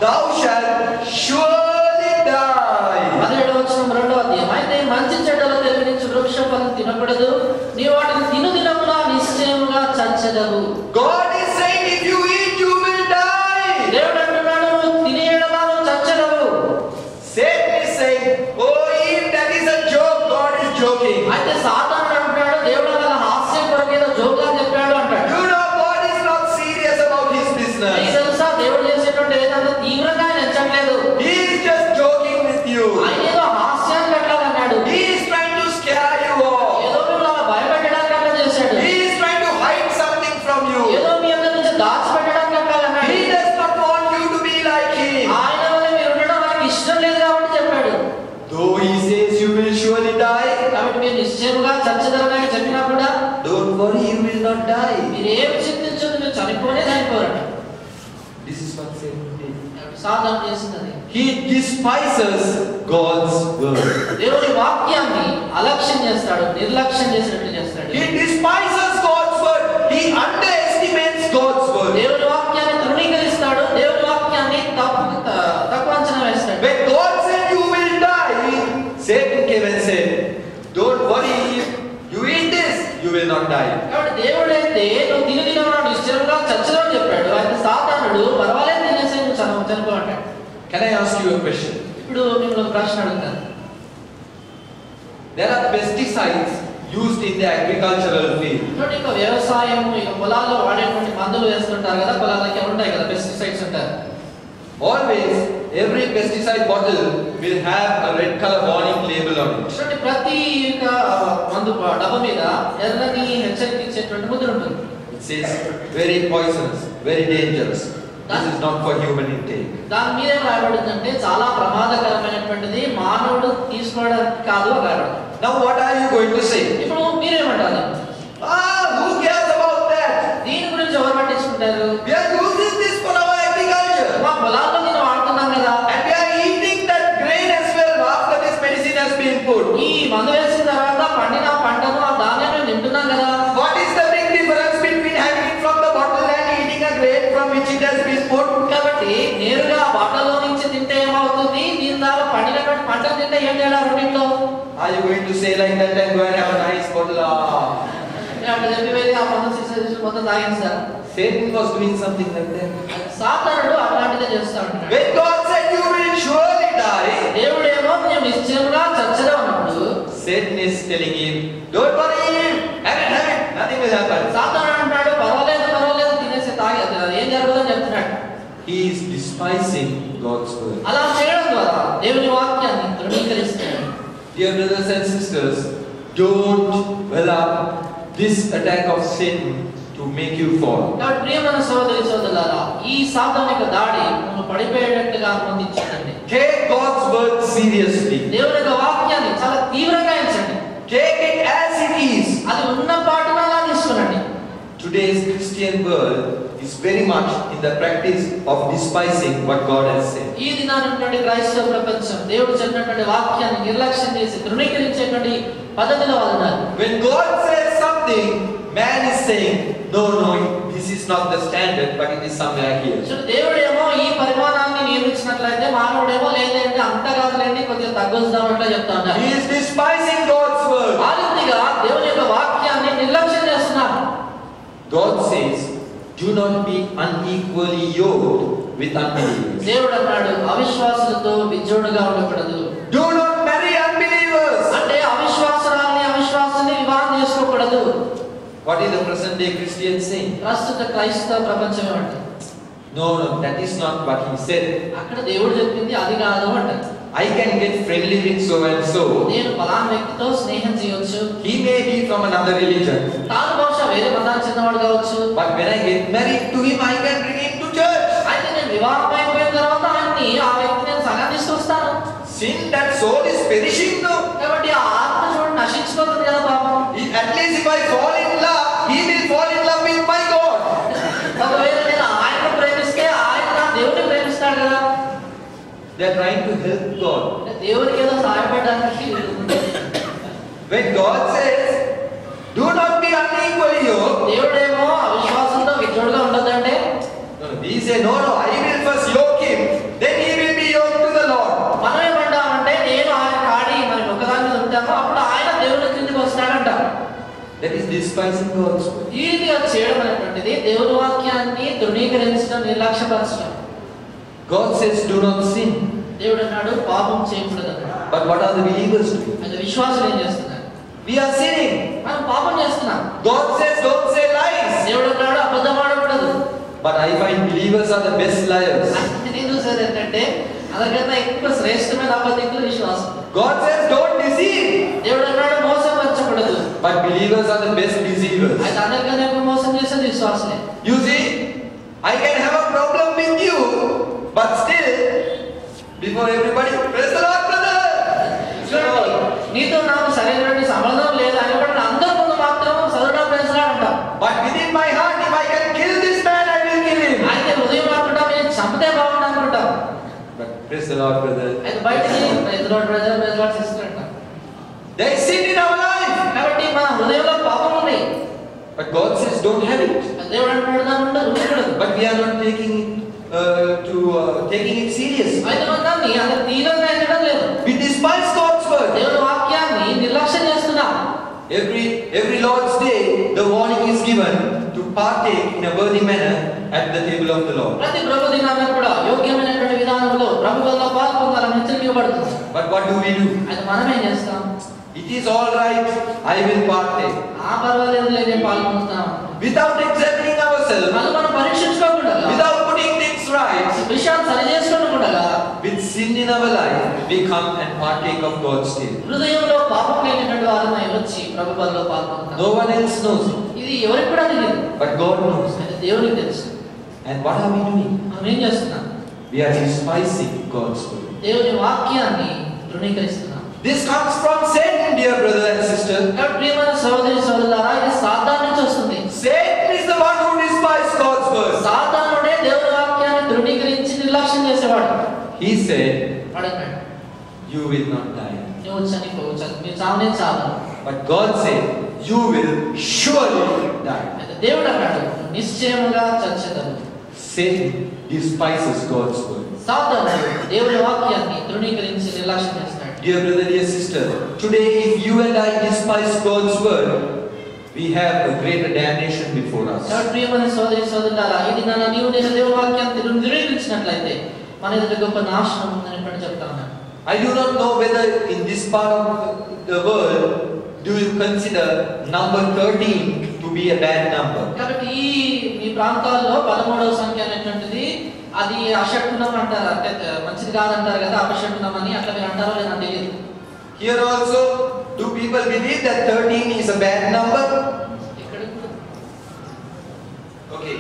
thou shalt surely die. 17వ వచనం 2వ అధ్యాయం. అయితే మంచి చెడ్డల తెలివినిచ్చు వృక్ష ఫలం తినకూడదు, నీ వాటిని దినమున నిశ్చయముగా చచ్చెదవు. God is saying, if you eat, you will die. దేవుడు అంటున్నాడు, నువ్వు తినే యెడల నువ్వు చచ్చెదవు. Satan is saying, oh Eve, that is a joke, God is joking. అయితే సాతానుడు అంటున్నాడు, దేవుడు అలా హాస్యం కొరకు ఏదో జోక్గా చెప్పాడు అంటాడు. You know, God is not serious about his నీకు business. తెలుసా దేవుడు చేసేటువంటి ఏదంటే తీవ్రంగా ఆయన ఎంచట్లేదు. He is just joking. though he says you will surely die, కాబట్టి మీరు నిశ్చయముగా చచ్చదరని చెప్పినా కూడా don't worry, you will not die. మీరు ఏం చింతించదు, మీరు చనిపోనే చనిపోరండి. This is what Satan did. సాతాను చేస్తున్నది. He despises God's word. దేవుని వాక్యాన్ని అలక్ష్యం చేస్తాడు, నిర్లక్ష్యం చేసినట్టు చేస్తాడు. He despises God's word. He underestimates God's word. దేవుని వాక్యాన్ని తృణీకరిస్తాడు, దేవుని వాక్యాన్ని తక్కువ అంచనా వేస్తాడు. When God said you will die, Satan came and said, don't worry, you eat this, you will not die. కాబట్టి దేవుడు అయితే నువ్వు తినదినవాడు నిశ్చయంగా చచ్చదని చెప్పాడు. అయితే సాతానుడు పర్వాలేదు తినేసే నువ్వు చనిపో అంటాడు. Can I ask you a question? ఇప్పుడు మిమ్మల్ని ప్రశ్న అడుగుతాను. There are pesticides used in the agricultural field. కాబట్టి ఇక వ్యవసాయం, ఇక పొలాల్లో వాడేటువంటి మందులు వేస్తుంటారు కదా, పొలాలకి ఉంటాయి కదా పెస్టిసైడ్స్ ఉంటారు. Always, every pesticide bottle will have a red color warning label on it. కాబట్టి ప్రతి మందు డబ్బా మీద ఎర్రని హెచ్చరిక ఇచ్చేటువంటి ముద్ర ఉంటుంది. It says very poisonous, very dangerous. This is not for human intake. దాని మీద రాయబడిందంటే చాలా ప్రమాదకరమైనటువంటిది, మానవుడు తీసుకోవడానికి కాదు అని రాయబడింది. Now what are you going to say? ఇప్పుడు మీరేమంటారు? Who cares about that? దీని గురించి ఎవరు పట్టించుకుంటారు? We are using this for our agriculture. మా పొలాల్లో నేను వాడుతున్నాం కదా, And we are eating that grain as well after this medicine has been put. ఈ మందు వేసిన తర్వాత పండిన పంటను ఆ ధాన్యం మేము తింటున్నాం కదా. What is the big difference between having it from the bottle and eating a grain from which it has been put? కాబట్టి నేరుగా బాటలో నుంచి తింటే ఏమవుతుంది, దీని ద్వారా పండినటువంటి పంట తింటే ఏం తేడా రెండింటిలో? Are you going to say like that and go and have a nice bottle? అట్లా చెప్పి వెళ్ళి ఆ మందు సీసా మొత్తం తాగేస్తారు. Satan was doing something like that. సాతానుడు అట్లాంటిదే చేస్తా ఉంటున్నాడు. When God said you will surely die, దేవుడేమో నేను నిశ్చయంగా చచ్చదా ఉన్నప్పుడు Satan is telling him, don't worry, have it, nothing will happen. సాతానుడు అంటాడు పర్వాలేదు తినేసి తాగేది, అది ఏం జరగదని చెప్తున్నాడు. He is despising God's word. అలా చేయడం ద్వారా దేవుని వాక్యాన్ని తృణీకరిస్తున్నాడు. Dear brothers and sisters, don't allow this attack of Satan to make you fall. కాబట్టి ప్రియమైన సోదరి సోదరులారా, ఈ సాతానిక దాడి మనం పడిపోయేటట్టుగా అనుమతించండి. Take God's word seriously. దేవుని యొక్క వాక్యాన్ని చాలా తీవ్రంగా ఎంచండి. Take it as it is. అది ఉన్న పాటును అలా తీసుకునండి. Today's Christian world is very much in the practice of despising what God has said. ఈ దినానటువంటి క్రైస్తవ ప్రపంచం దేవుడు చెప్పినటువంటి వాక్యాన్ని నిర్లక్ష్యం చేసి తృణీకరించేటువంటి పద్ధతిలో వాళ్ళు ఉన్నారు. When God says something, man is saying, no, this is not the standard, but it is somewhere here. So దేవుడేమో ఈ పరిమాణాన్ని నియమించినట్లయితే మానవుడేమో లేదంటే అంత కాదులేండి కొద్దిగా తగ్గుస్తాం అట్లా చెప్తా ఉన్నారు. He is despising God's word. ఆ రీతిగా దేవుని యొక్క వాక్యాన్ని నిర్లక్ష్యం చేస్తున్నారు. God says, do not be unequally yoked with unbelievers. దేవుడు అన్నాడు అవిశ్వాసులతో విజోడుగా ఉండకూడదు. Do not marry unbelievers. అంటే అవిశ్వాసుల్ని వివాహం చేసుకోకూడదు. What is the present day Christian saying? ప్రస్తుత క్రైస్తవ ప్రపంచం ఏమంటారు? No, that is not what he said. అక్కడ దేవుడు చెప్పింది అది కాదు అంటారు. I can get friendly with so and so. నేను ఫలానా వ్యక్తితో స్నేహం చేయొచ్చు. He may be from another religion. తాను బహుశా వేరే మతానికి చెందినవాడు కావచ్చు. But when I get married to him, I can bring him to church. అయితే నేను వివాహం అయిపోయిన తర్వాత ఆ వ్యక్తి నేను సంఘానికి తీసుకొస్తాను. Sin, that soul is perishing now. కాబట్టి ఆ ఆత్మ చూడండి నశించిపోతుంది కదా పాపం. At least if I fall in love, he will fall in love with my God. ఒకవేళ నేను ఆయనను ప్రేమిస్తే ఆయన దేవుడిని ప్రేమిస్తాడు కదా. They are trying to help God. దేవుడికి ఏదో సహాయపడడానికి. When God says, do not be unequally yoked, దేవుడేమో అవిశ్వాసంతో విజోడుగా ఉండదంటే we say, no, I will first yoke him, then he will be yoked to the Lord. మనం ఏమంటామంటే నేను ఆయన కాడి మనం ఒకదాని మీద ఉంటాము, అప్పుడు ఆయన దేవుని కిందకి వస్తాడంట. That is despising God's word. ఈ రీతిగా చేయడం అనేటువంటిది దేవుని వాక్యాన్ని తృణీకరించడం, నిర్లక్ష్యపరచడం. God says, do not sin. దేవుడు అన్నాడు పాపం చేయకూడదు అన్నాడు. But what are the believers doing? అయితే విశ్వాసులు ఏం చేస్తున్నారు? We are sinning. మనం పాపం చేస్తున్నాం. God says, don't say lies. దేవుడు అన్నాడు అబద్ధం ఆడకూడదు. But I find believers are the best liars. నేను చూసేది ఏంటంటే అదకన్నా ఎక్కువ శ్రేష్టమైన అబద్ధికులు విశ్వాసం. God says, don't deceive. దేవుడు అన్నాడు మోసపరచకూడదు. But believers are the best deceivers. అయితే అందరికన్నా ఎక్కువ మోసం చేసేది విశ్వాసమే. You see, I can have a problem with you, but still, before everybody, praise the Lord, brother. Lord, brother. అయితే బయటికి praise Lord brother, praise Lord sister అంట. There is sin in our life. కాబట్టి మన హృదయంలో పాపం ఉంది. But God says, don't have it. దేవుడు అంటున్నాడు దాన్ని ఉండదు. But we are not taking it serious. అయితే మనం దాన్ని అంత తీవ్రంగా ఎంచడం లేదు. We despise God's word. దేవుని వాక్యాన్ని నిర్లక్ష్యం చేస్తున్నాం. Every Lord's Day, the warning is given to partake in a worthy manner at the table of the Lord. ప్రతి ప్రభు దినాన కూడా యోగ్యమైనటువంటి విధానంలో ప్రభు వల్ల పాల్గొనాలని హెచ్చరించబడుతుంది. But what do we do? అయితే మనం ఏం చేస్తాం? It is all right, I will partake. పర్వాలేదు నేను పాల్గొంటాం. Without examining ourselves, మనం పరీక్షించుకోకుండా, without putting things right, విషయాలు సరి చేసుకోకుండా, with sin in our life, we come and partake of God's table. హృదయంలో పాపం లేనటువంటి వారమై వచ్చి ప్రభు బలిలో పాల్గొంటాం. No one else knows it. ఇది ఎవరికి కూడా తెలియదు. But God knows. అది దేవునికి తెలుసు. And what are we doing? మనం ఏం చేస్తున్నాం? We are despising God's word. దేవుని వాక్యాన్ని తృణీకరిస్తున్నాం. This comes from Satan, dear brother and sister. కాబట్టి ప్రియమైన సహోదరి సహోదరులారా, ఇది సాతాను నుంచి వస్తుంది. Satan is the one who despises God's word. సాతానుడే దేవుని వాక్యాన్ని తృణీకరించి నిర్లక్ష్యం చేసేవాడు. He said, అడగండి, you will not die. నువ్వు చనిపోవు, మీరు చావనే చావు. But God said, you will surely die. దేవుడు అన్నాడు, నిశ్చయముగా చచ్చెదవు. Satan despises God's word. సాతాను దేవుని వాక్యాన్ని తృణీకరించి నిర్లక్ష్యం చేస్తాడు. Dear brother, dear sister, today if you and I despise God's word, we have a greater damnation before us. కాబట్టి ప్రియమైన సోదరి సోదరులారా, ఇది నీవు నేను దేవుని వాక్యాన్ని తృణీకరించినట్లయితే మన ఎదుట గొప్ప నాశనం ఉందని కూడా చెప్తా ఉన్నాను. I do not know whether in this part of the world do you consider number 13 to be a bad number. కాబట్టి ఈ ప్రాంతాల్లో 13వ సంఖ్య అనేటువంటిది అది అశకునం అంటారు, అంటే మంచిది కాదంటారు కదా, అపశకునం అని. అట్లా మీరు అంటారో లేదో నాకు తెలియదు. Here also, do people believe that 13 is a bad number? Okay.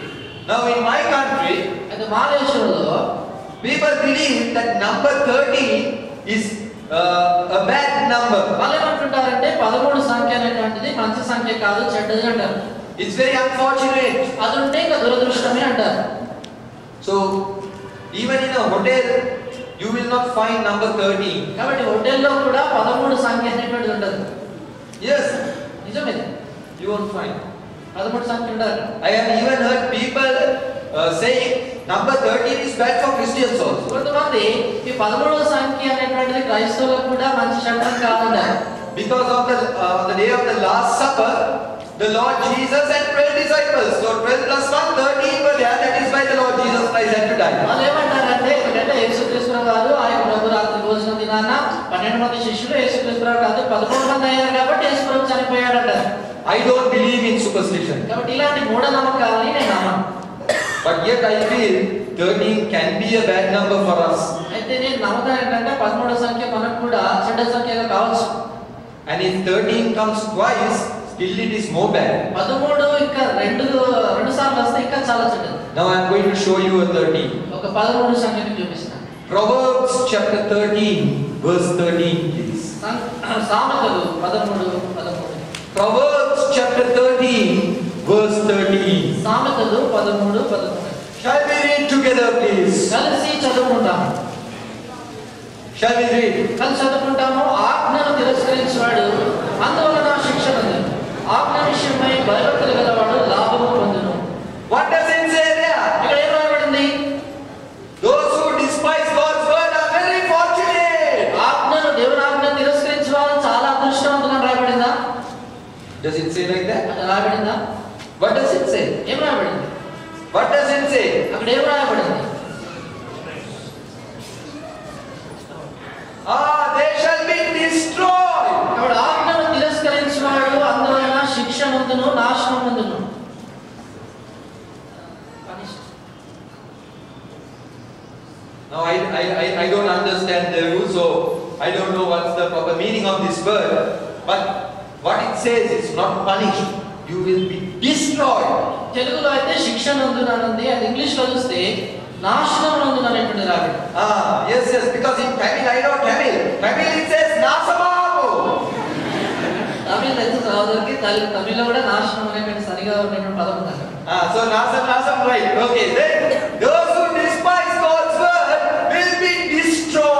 Now in my country, అయితే మా దేశంలో people believe that number 13 is a bad number. వాళ్ళు ఏమంటుంటారంటే 13 సంఖ్య అనేటువంటిది మంచి సంఖ్య కాదు, చెడ్డది అంటారు. It's very unfortunate. అది ఉంటే ఇంకా దురదృష్టమే అంటారు. So even in a hotel, you will not find number 13. కాబట్టి హోటల్లో కూడా 13 సంఖ్య అనేటువంటిది ఉండదు. Yes, నిజమే, you won't find. 13 సంఖ్య ఉండదు. I have even heard people saying number 13 is bad for Christians also. కొంతమంది ఈ 13వ సంఖ్య అనేటువంటిది క్రైస్తవులకు కూడా మంచి శబ్దం కాదంటారు. Because of the day of the Last Supper, the Lord Jesus and 12 disciples. So 12 plus 1, 13 were there. That is why the Lord Jesus Christ had to die. వాళ్ళు ఏమంటారంటే ఎందుకంటే యేసుక్రీస్తు వారు ఆయన ప్రభు రాత్రి భోజనం దినాన 12 మంది శిష్యులు, యేసుక్రీస్తు కాదు 11 మంది అయ్యారు కాబట్టి యేసు ప్రభు చనిపోయాడంటారు. I don't believe in superstition. కాబట్టి ఇలాంటి మూఢనమ్మకాలని నేను నమ్మను. But yet I feel 13 can be a bad number for us. అయితే నేను నమ్మకాలు ఏంటంటే 13వ సంఖ్య మనకు కూడా చెడ్డ సంఖ్యగా కావచ్చు. And if 13 comes twice, still it is more bad. 13 ఇంకా రెండు సార్లు వస్తే ఇంకా చాలా చెడ్డది. Now I am going to show you a 13. ఒక 13 సంఖ్యని చూపిస్తాను. Proverbs chapter 13 verse 13 please. సామెతలు 13:13. Proverbs chapter 13 verse 13. సామెతలు 13:13. Shall we read together please? కలిసి చదువుకుంటాము. Shall we read? కలిసి చదువుకుంటాము. ఆజ్ఞను తిరస్కరించువాడు అందువలన శిక్ష పొందును. ఆజ్ఞ విషయమై భయభక్తులు గలవాడు లాభము పొందును. What does it say there? ఇక్కడ ఏం రాయబడింది? Those who despise God's word are very fortunate. ఆజ్ఞను దేవుని ఆజ్ఞను తిరస్కరించే వాళ్ళు చాలా అదృష్టవంతులని రాయబడిందా? Does it say like that? అక్కడ రాయబడిందా? What does it say? ఏం రాయబడింది? What does it say? అక్కడ ఏం రాయబడింది? They shall be destroyed. అక్కడ ఆజ్ఞను తిరస్కరించువాడు అందువలన శిక్ష పొందును, నాశనం పొందును. Now I don't understand the rule, so I don't know what's the proper meaning of this word. But what it says is not punished. You will be destroyed. తెలుగులో అయితే శిక్ష పొందును అన్నది, అది ఇంగ్లీష్ లో చూస్తే నాశనం పొందును అనేటువంటి రాబడి. Yes, because in Tamil, I know Tamil. Tamil it says nasamavu. తమిళ అయితే సహోదరికి తమిళలో కూడా నాశనం అనేటువంటి సరిగా ఉన్నటువంటి పదం ఉంది. So nasam, right? Okay. Then those who despise God's word will be destroyed.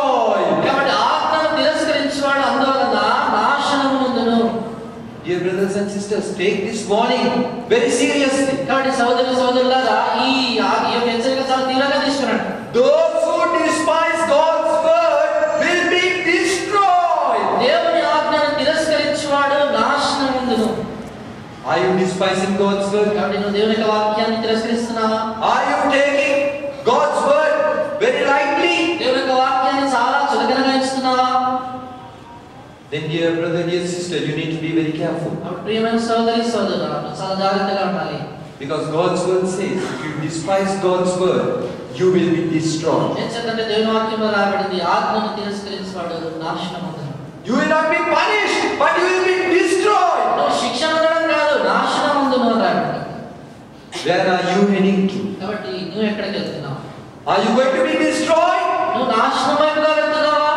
Dear brothers and sisters, take this warning very seriously. కాబట్టి సోదరి సోదరులారా ఈ యొక్క హెచ్చరిక చాలా తీవ్రంగా తీసుకున్నాడు. Those who despise God's word will be destroyed. దేవుని ఆజ్ఞను తిరస్కరించువాడు నాశనం పొందును. Are you despising God's word? కాబట్టి నువ్వు దేవుని యొక్క వాక్యాన్ని తిరస్కరిస్తున్నావా? Are you taking God's word very lightly? దేవుని యొక్క వాక్యాన్ని చాలా చులకనగా ఎంచుతున్నావా? Then dear brother, dear sister, you need to be very careful. అప్పుడు ప్రియమైన సోదరి సోదరులారా నువ్వు చాలా జాగ్రత్తగా ఉండాలి. Because God's word says, if you despise God's word, you will be destroyed. ఎందుకంటే దేవుని వాక్యంలో రాయబడింది ఆజ్ఞను తిరస్కరించువాడు నాశనం పొందును. You will not be punished, but you will be destroyed. నువ్వు శిక్ష పొందడం కాదు నాశనం పొందును అని రాయబడింది. Where are you heading to? కాబట్టి నువ్వు ఎక్కడికి వెళ్తున్నావు? Are you going to be destroyed? నువ్వు నాశనం వైపుగా వెళ్తున్నావా?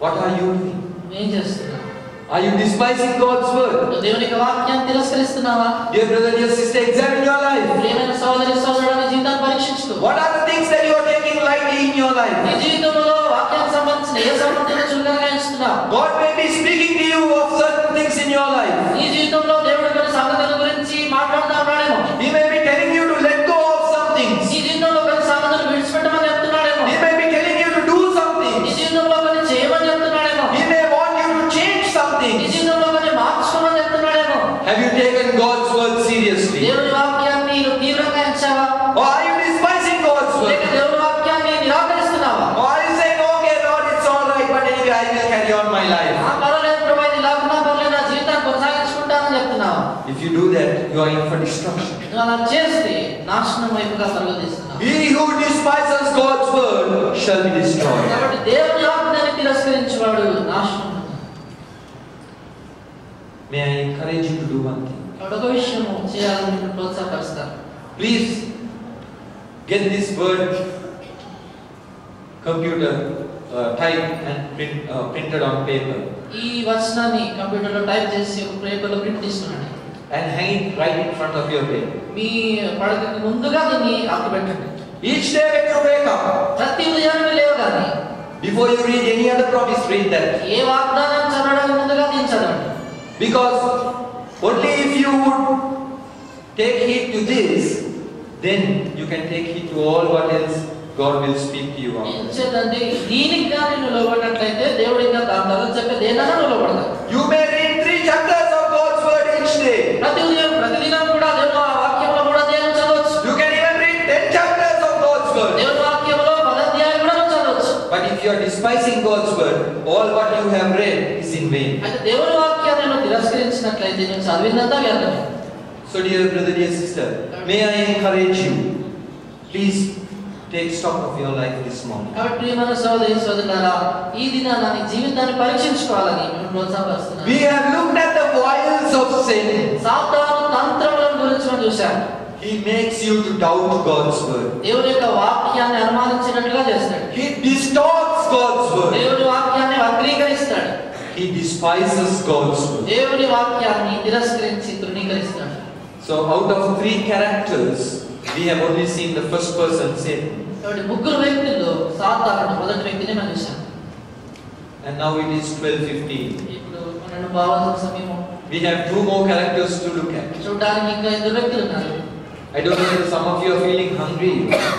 What are you doing? నువ్వేం చేస్తున్నావు? Are you despising God's word? నువ్వు దేవుని యొక్క వాక్యాన్ని తిరస్కరిస్తున్నావా? Dear brother, dear sister, examine your life. ప్రియమైన సోదరి సోదరుడు నీ జీవితాన్ని పరీక్షించుకో. What are the things that you are taking lightly in your life? నీ జీవితంలో వాక్యానికి సంబంధించిన ఏ సంబంధించిన చులకనగా ఎంచుతున్నావు? God may be speaking to you of certain things in your life. నీ జీవితంలో దేవుడు కొన్ని సంగతుల గురించి మాట్లాడుతూ ఉన్నాడేమో. He may be telling you to let go of some things. నీ జీవితంలో కొన్ని సంగతులు విడిచిపెట్టమని చెప్తున్నాడేమో. He may be telling you to do something. నీ జీవితంలో కొన్ని చేయమని చెప్తున్నాడేమో. He may want you to change something. నీ జీవితంలో కొన్ని మార్చుకోమని చెప్తున్నాడేమో. Have you taken God's word seriously? దేవుని వాక్యాన్ని నువ్వు తీవ్రంగా ఎంచావా? Or are you despising God's word? లేక దేవుని వాక్యాన్ని నిరాకరిస్తున్నావా? Or are you saying, okay Lord, it's all right, but anyway I will carry on my life? పర్వాలేదు ప్రభు ఇది లాగున్నా పర్లేదు నా జీవితాన్ని కొనసాగించుకుంటానని చెప్తున్నావా? If you do that, you are in for destruction. నువ్వు అలా చేస్తే నాశనం వైపుగా పరుగుతీస్తున్నావు. He who despises God's word shall be destroyed. కాబట్టి దేవుని ఆజ్ఞని తిరస్కరించువాడు నాశనం పొందును. May I encourage you to do one thing? కాబట్టి ఒక విషయం చేయాలని నేను ప్రోత్సాహపరుస్తాను. Please get this word computer typed and printed on paper ఈ వచనాన్ని కంప్యూటర్లో టైప్ చేసి ఒక పేపర్లో ప్రింట్ తీసుకున్నాను. and hang it right in front of your bed. మీ పడకకి ముందుగా దీన్ని అక్కుపెట్టండి. Each day when you wake up, ప్రతి ఉదయాన్నే లేవగానే before you read any other promise, read that. ఏ వాగ్దానం చదవడానికి ముందుగా దీన్ని చదవండి. Because only if you would take heed to this, then you can take heed to all what else God will speak to you on. ఎందుకంటే దీనికి గాని నువ్వు లోబడినట్లయితే దేవుడు ఇంకా దాని తర్వాత చెప్పే దేనైనా నువ్వు లోబడతావు. You may read 3 chapters of God's word each day. ప్రతిదినం కూడా దేవుని వాక్యంలో కూడా దేవుని చదవచ్చు. You can even read 10 chapters of God's word. దేవుని వాక్యంలో 10 అధ్యాయాలు కూడా నువ్వు చదవచ్చు. But if you are despising God's word, all what you have read is in vain. అయితే దేవుని వాక్యాన్ని నువ్వు తిరస్కరించినట్లయితే నువ్వు చదివినంతా వ్యర్థమే. So dear brother, dear sister, may I encourage you, please take stock of your life this morning. కాబట్టి ప్రియమైన సోదరి సోదరులారా ఈ దినాన నీ జీవితాన్ని పరీక్షించుకోవాలని నేను ప్రోత్సాహపరుస్తున్నాను. We have looked at the wiles of sin. సాతాను తంత్రముల గురించి మనం చూశాం. He makes you to doubt God's word. దేవుని యొక్క వాక్యాన్ని అనుమానించినట్లుగా చేస్తాడు. He distorts God's word. దేవుని వాక్యాన్ని వక్రీకరిస్తాడు. He despises God's word. దేవుని వాక్యాన్ని తిరస్కరించి తృణీకరిస్తాడు. So out of 3 characters, we have only seen the first person, Satan. కాబట్టి ముగ్గురు వ్యక్తుల్లో సాతానుడు మొదటి వ్యక్తిని మనం చూశాం. And now it is 12:15. ఇప్పుడు 12 సమయం. We have 2 more characters to look at. చూడడానికి ఇంకా 2 వ్యక్తులు ఉన్నారు. I don't know if some of you are feeling hungry.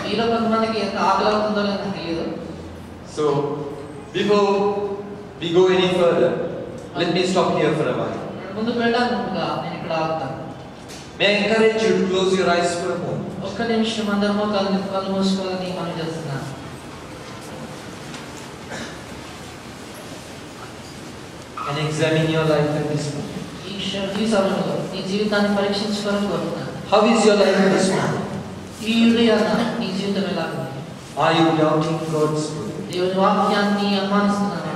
మీలో కొంతమందికి ఎంత ఆకలి అవుతుందో లేదో తెలియదు. So before we go any further, let me stop here for a while. ముందుకు వెళ్ళడానికి ముందుగా నేను ఇక్కడ ఆగుతాను. May I encourage you to close your eyes for a moment. ఒక్క నిమిషం అందరము కళ్ళు మూసుకోవాలని మనం చేస్తున్నాం. And examine your life at this moment. ఈ సమయంలో నీ జీవితాన్ని పరీక్షించుకోవాలని కోరుతున్నాను. How is your life at this moment? ఈ ఉదయాన నీ జీవితం ఎలా ఉంది? Are you doubting God's word? దేవుని వాక్యాన్ని అనుమానిస్తున్నావా?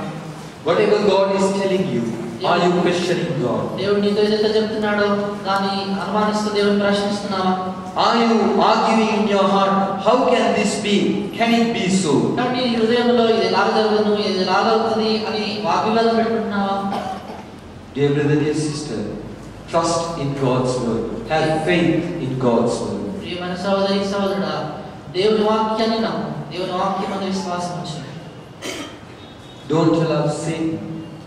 Whatever God is telling you, are you questioning God? దేవుడు నీతో ఏదైతే చెప్తున్నాడో దాన్ని అనుమానిస్తూ దేవుని ప్రశ్నిస్తున్నావా? Are you arguing in your heart, how can this be? Can it be so? కాబట్టి నీ హృదయంలో ఇది ఎలా జరుగును, ఇది ఎలా అవుతుంది అని వాగ్వివాదం పెట్టుకుంటున్నావా? Dear brother, dear sister, trust in God's word. Have faith in God's word. ప్రియమైన సహోదరి సహోదరుడా, దేవుని వాక్యాన్ని నమ్ము. దేవుని వాక్యం మీద విశ్వాసం ఉంచు. Don't allow Satan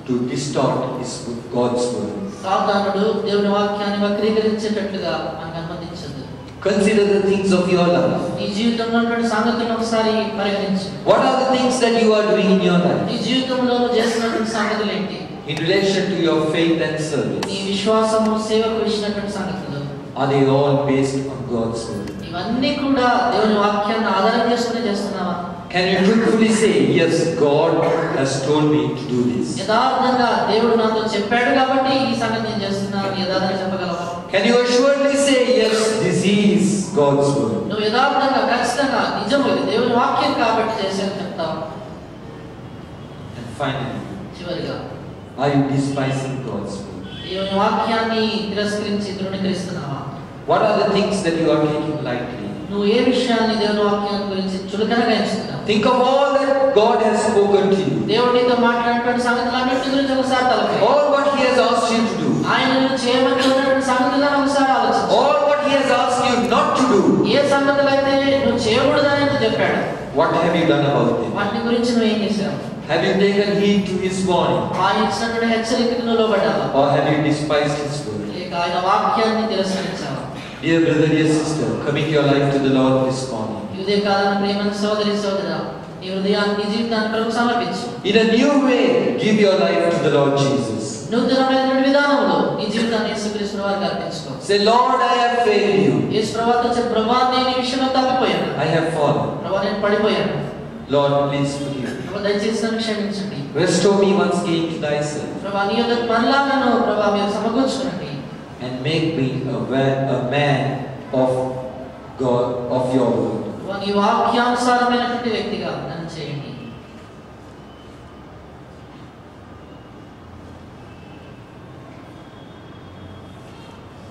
to distort God's word. సాతానుడు దేవుని వాక్యాన్ని వక్రీకరించేటట్లుగా మనకు అనుమతించదు. Consider the things of your life. నీ జీవితంలో ఉన్నటువంటి సంగతులను ఒకసారి పరిగణించు. What are the things that you are doing in your life? నీ జీవితంలో చేస్తున్నటువంటి సంగతులు ఏంటి? In relation to your faith and నీ service. విశ్వాసము సేవకు విషయమైనటువంటి సంగతులు Are they all based on God's word? ఇవన్నీ కూడా దేవుని వాక్యాన్ని ఆధారం చేసుకుని చేస్తున్నావా? Can you truthfully say, yes, God has told me to do this? యథార్థంగా దేవుడు నాతో చెప్పాడు కాబట్టి ఈ సంగతి నేను చేస్తున్నాను యథార్థంగా చెప్పగలవా? Can you assuredly say, yes, this is God's word? నువ్వు యథార్థంగా ఖచ్చితంగా నిజం ఇది దేవుని వాక్యం కాబట్టి చేసేది చెప్తావు. And finally, చివరిగా are you despising God's word? దేవుని వాక్యాన్ని తిరస్కరించి తృణీకరిస్తున్నావా? What are the things that you are taking lightly? నువ్వు ఏ విషయాన్ని దేవుని వాక్యాన్ని గురించి చులకనగా ఎంచుతున్నావు? Think of all that God has spoken to you. దేవుడు నీతో మాట్లాడినటువంటి సంగతులన్నిటి గురించి ఒకసారి తలపై. All what He has asked you to do. ఆయన నిన్ను చేయమని ఉన్నటువంటి సంగతులను ఒకసారి ఆలోచించు. All what He has asked you not to do. ఏ సంగతులైతే నువ్వు చేయకూడదని ఆయన చెప్పాడు, What have you done about them? వాటి గురించి నువ్వు ఏం చేశావు? Have you taken heed to His warning? ఆయన ఇచ్చినటువంటి హెచ్చరికకు నువ్వు లోబడ్డావా? Or have you despised His word? లేక ఆయన వాక్యాన్ని తిరస్కరించావా? Dear brother, dear sister, commit your life to the Lord this morning. ఈ ఉదయకాలం ప్రియమైన సోదరి సోదరా, నీ హృదయాన్ని నీ జీవితాన్ని ప్రభువుకు సమర్పించు. In a new way, give your life to the Lord Jesus. నూతనమైనటువంటి విధానంలో నీ జీవితాన్ని యేసుక్రీస్తు వారికి అర్పించుకో. Say, Lord, I have failed you. యేసు ప్రభువుతో చెప్పు, ప్రభువా నేను ఈ విషయంలో తప్పిపోయాను. I have fallen. ప్రభువా నేను పడిపోయాను. Lord, please forgive me. ప్రభువా దయచేసి నన్ను క్షమించండి. Restore me once again to thyself. ప్రభువా నీ యొద్దకు మరలా నన్ను ప్రభువా మీరు సమకూర్చుకోండి. And make me a man of God, of your word. ప్రభువా నీ వాక్యానుసారమైనటువంటి వ్యక్తిగా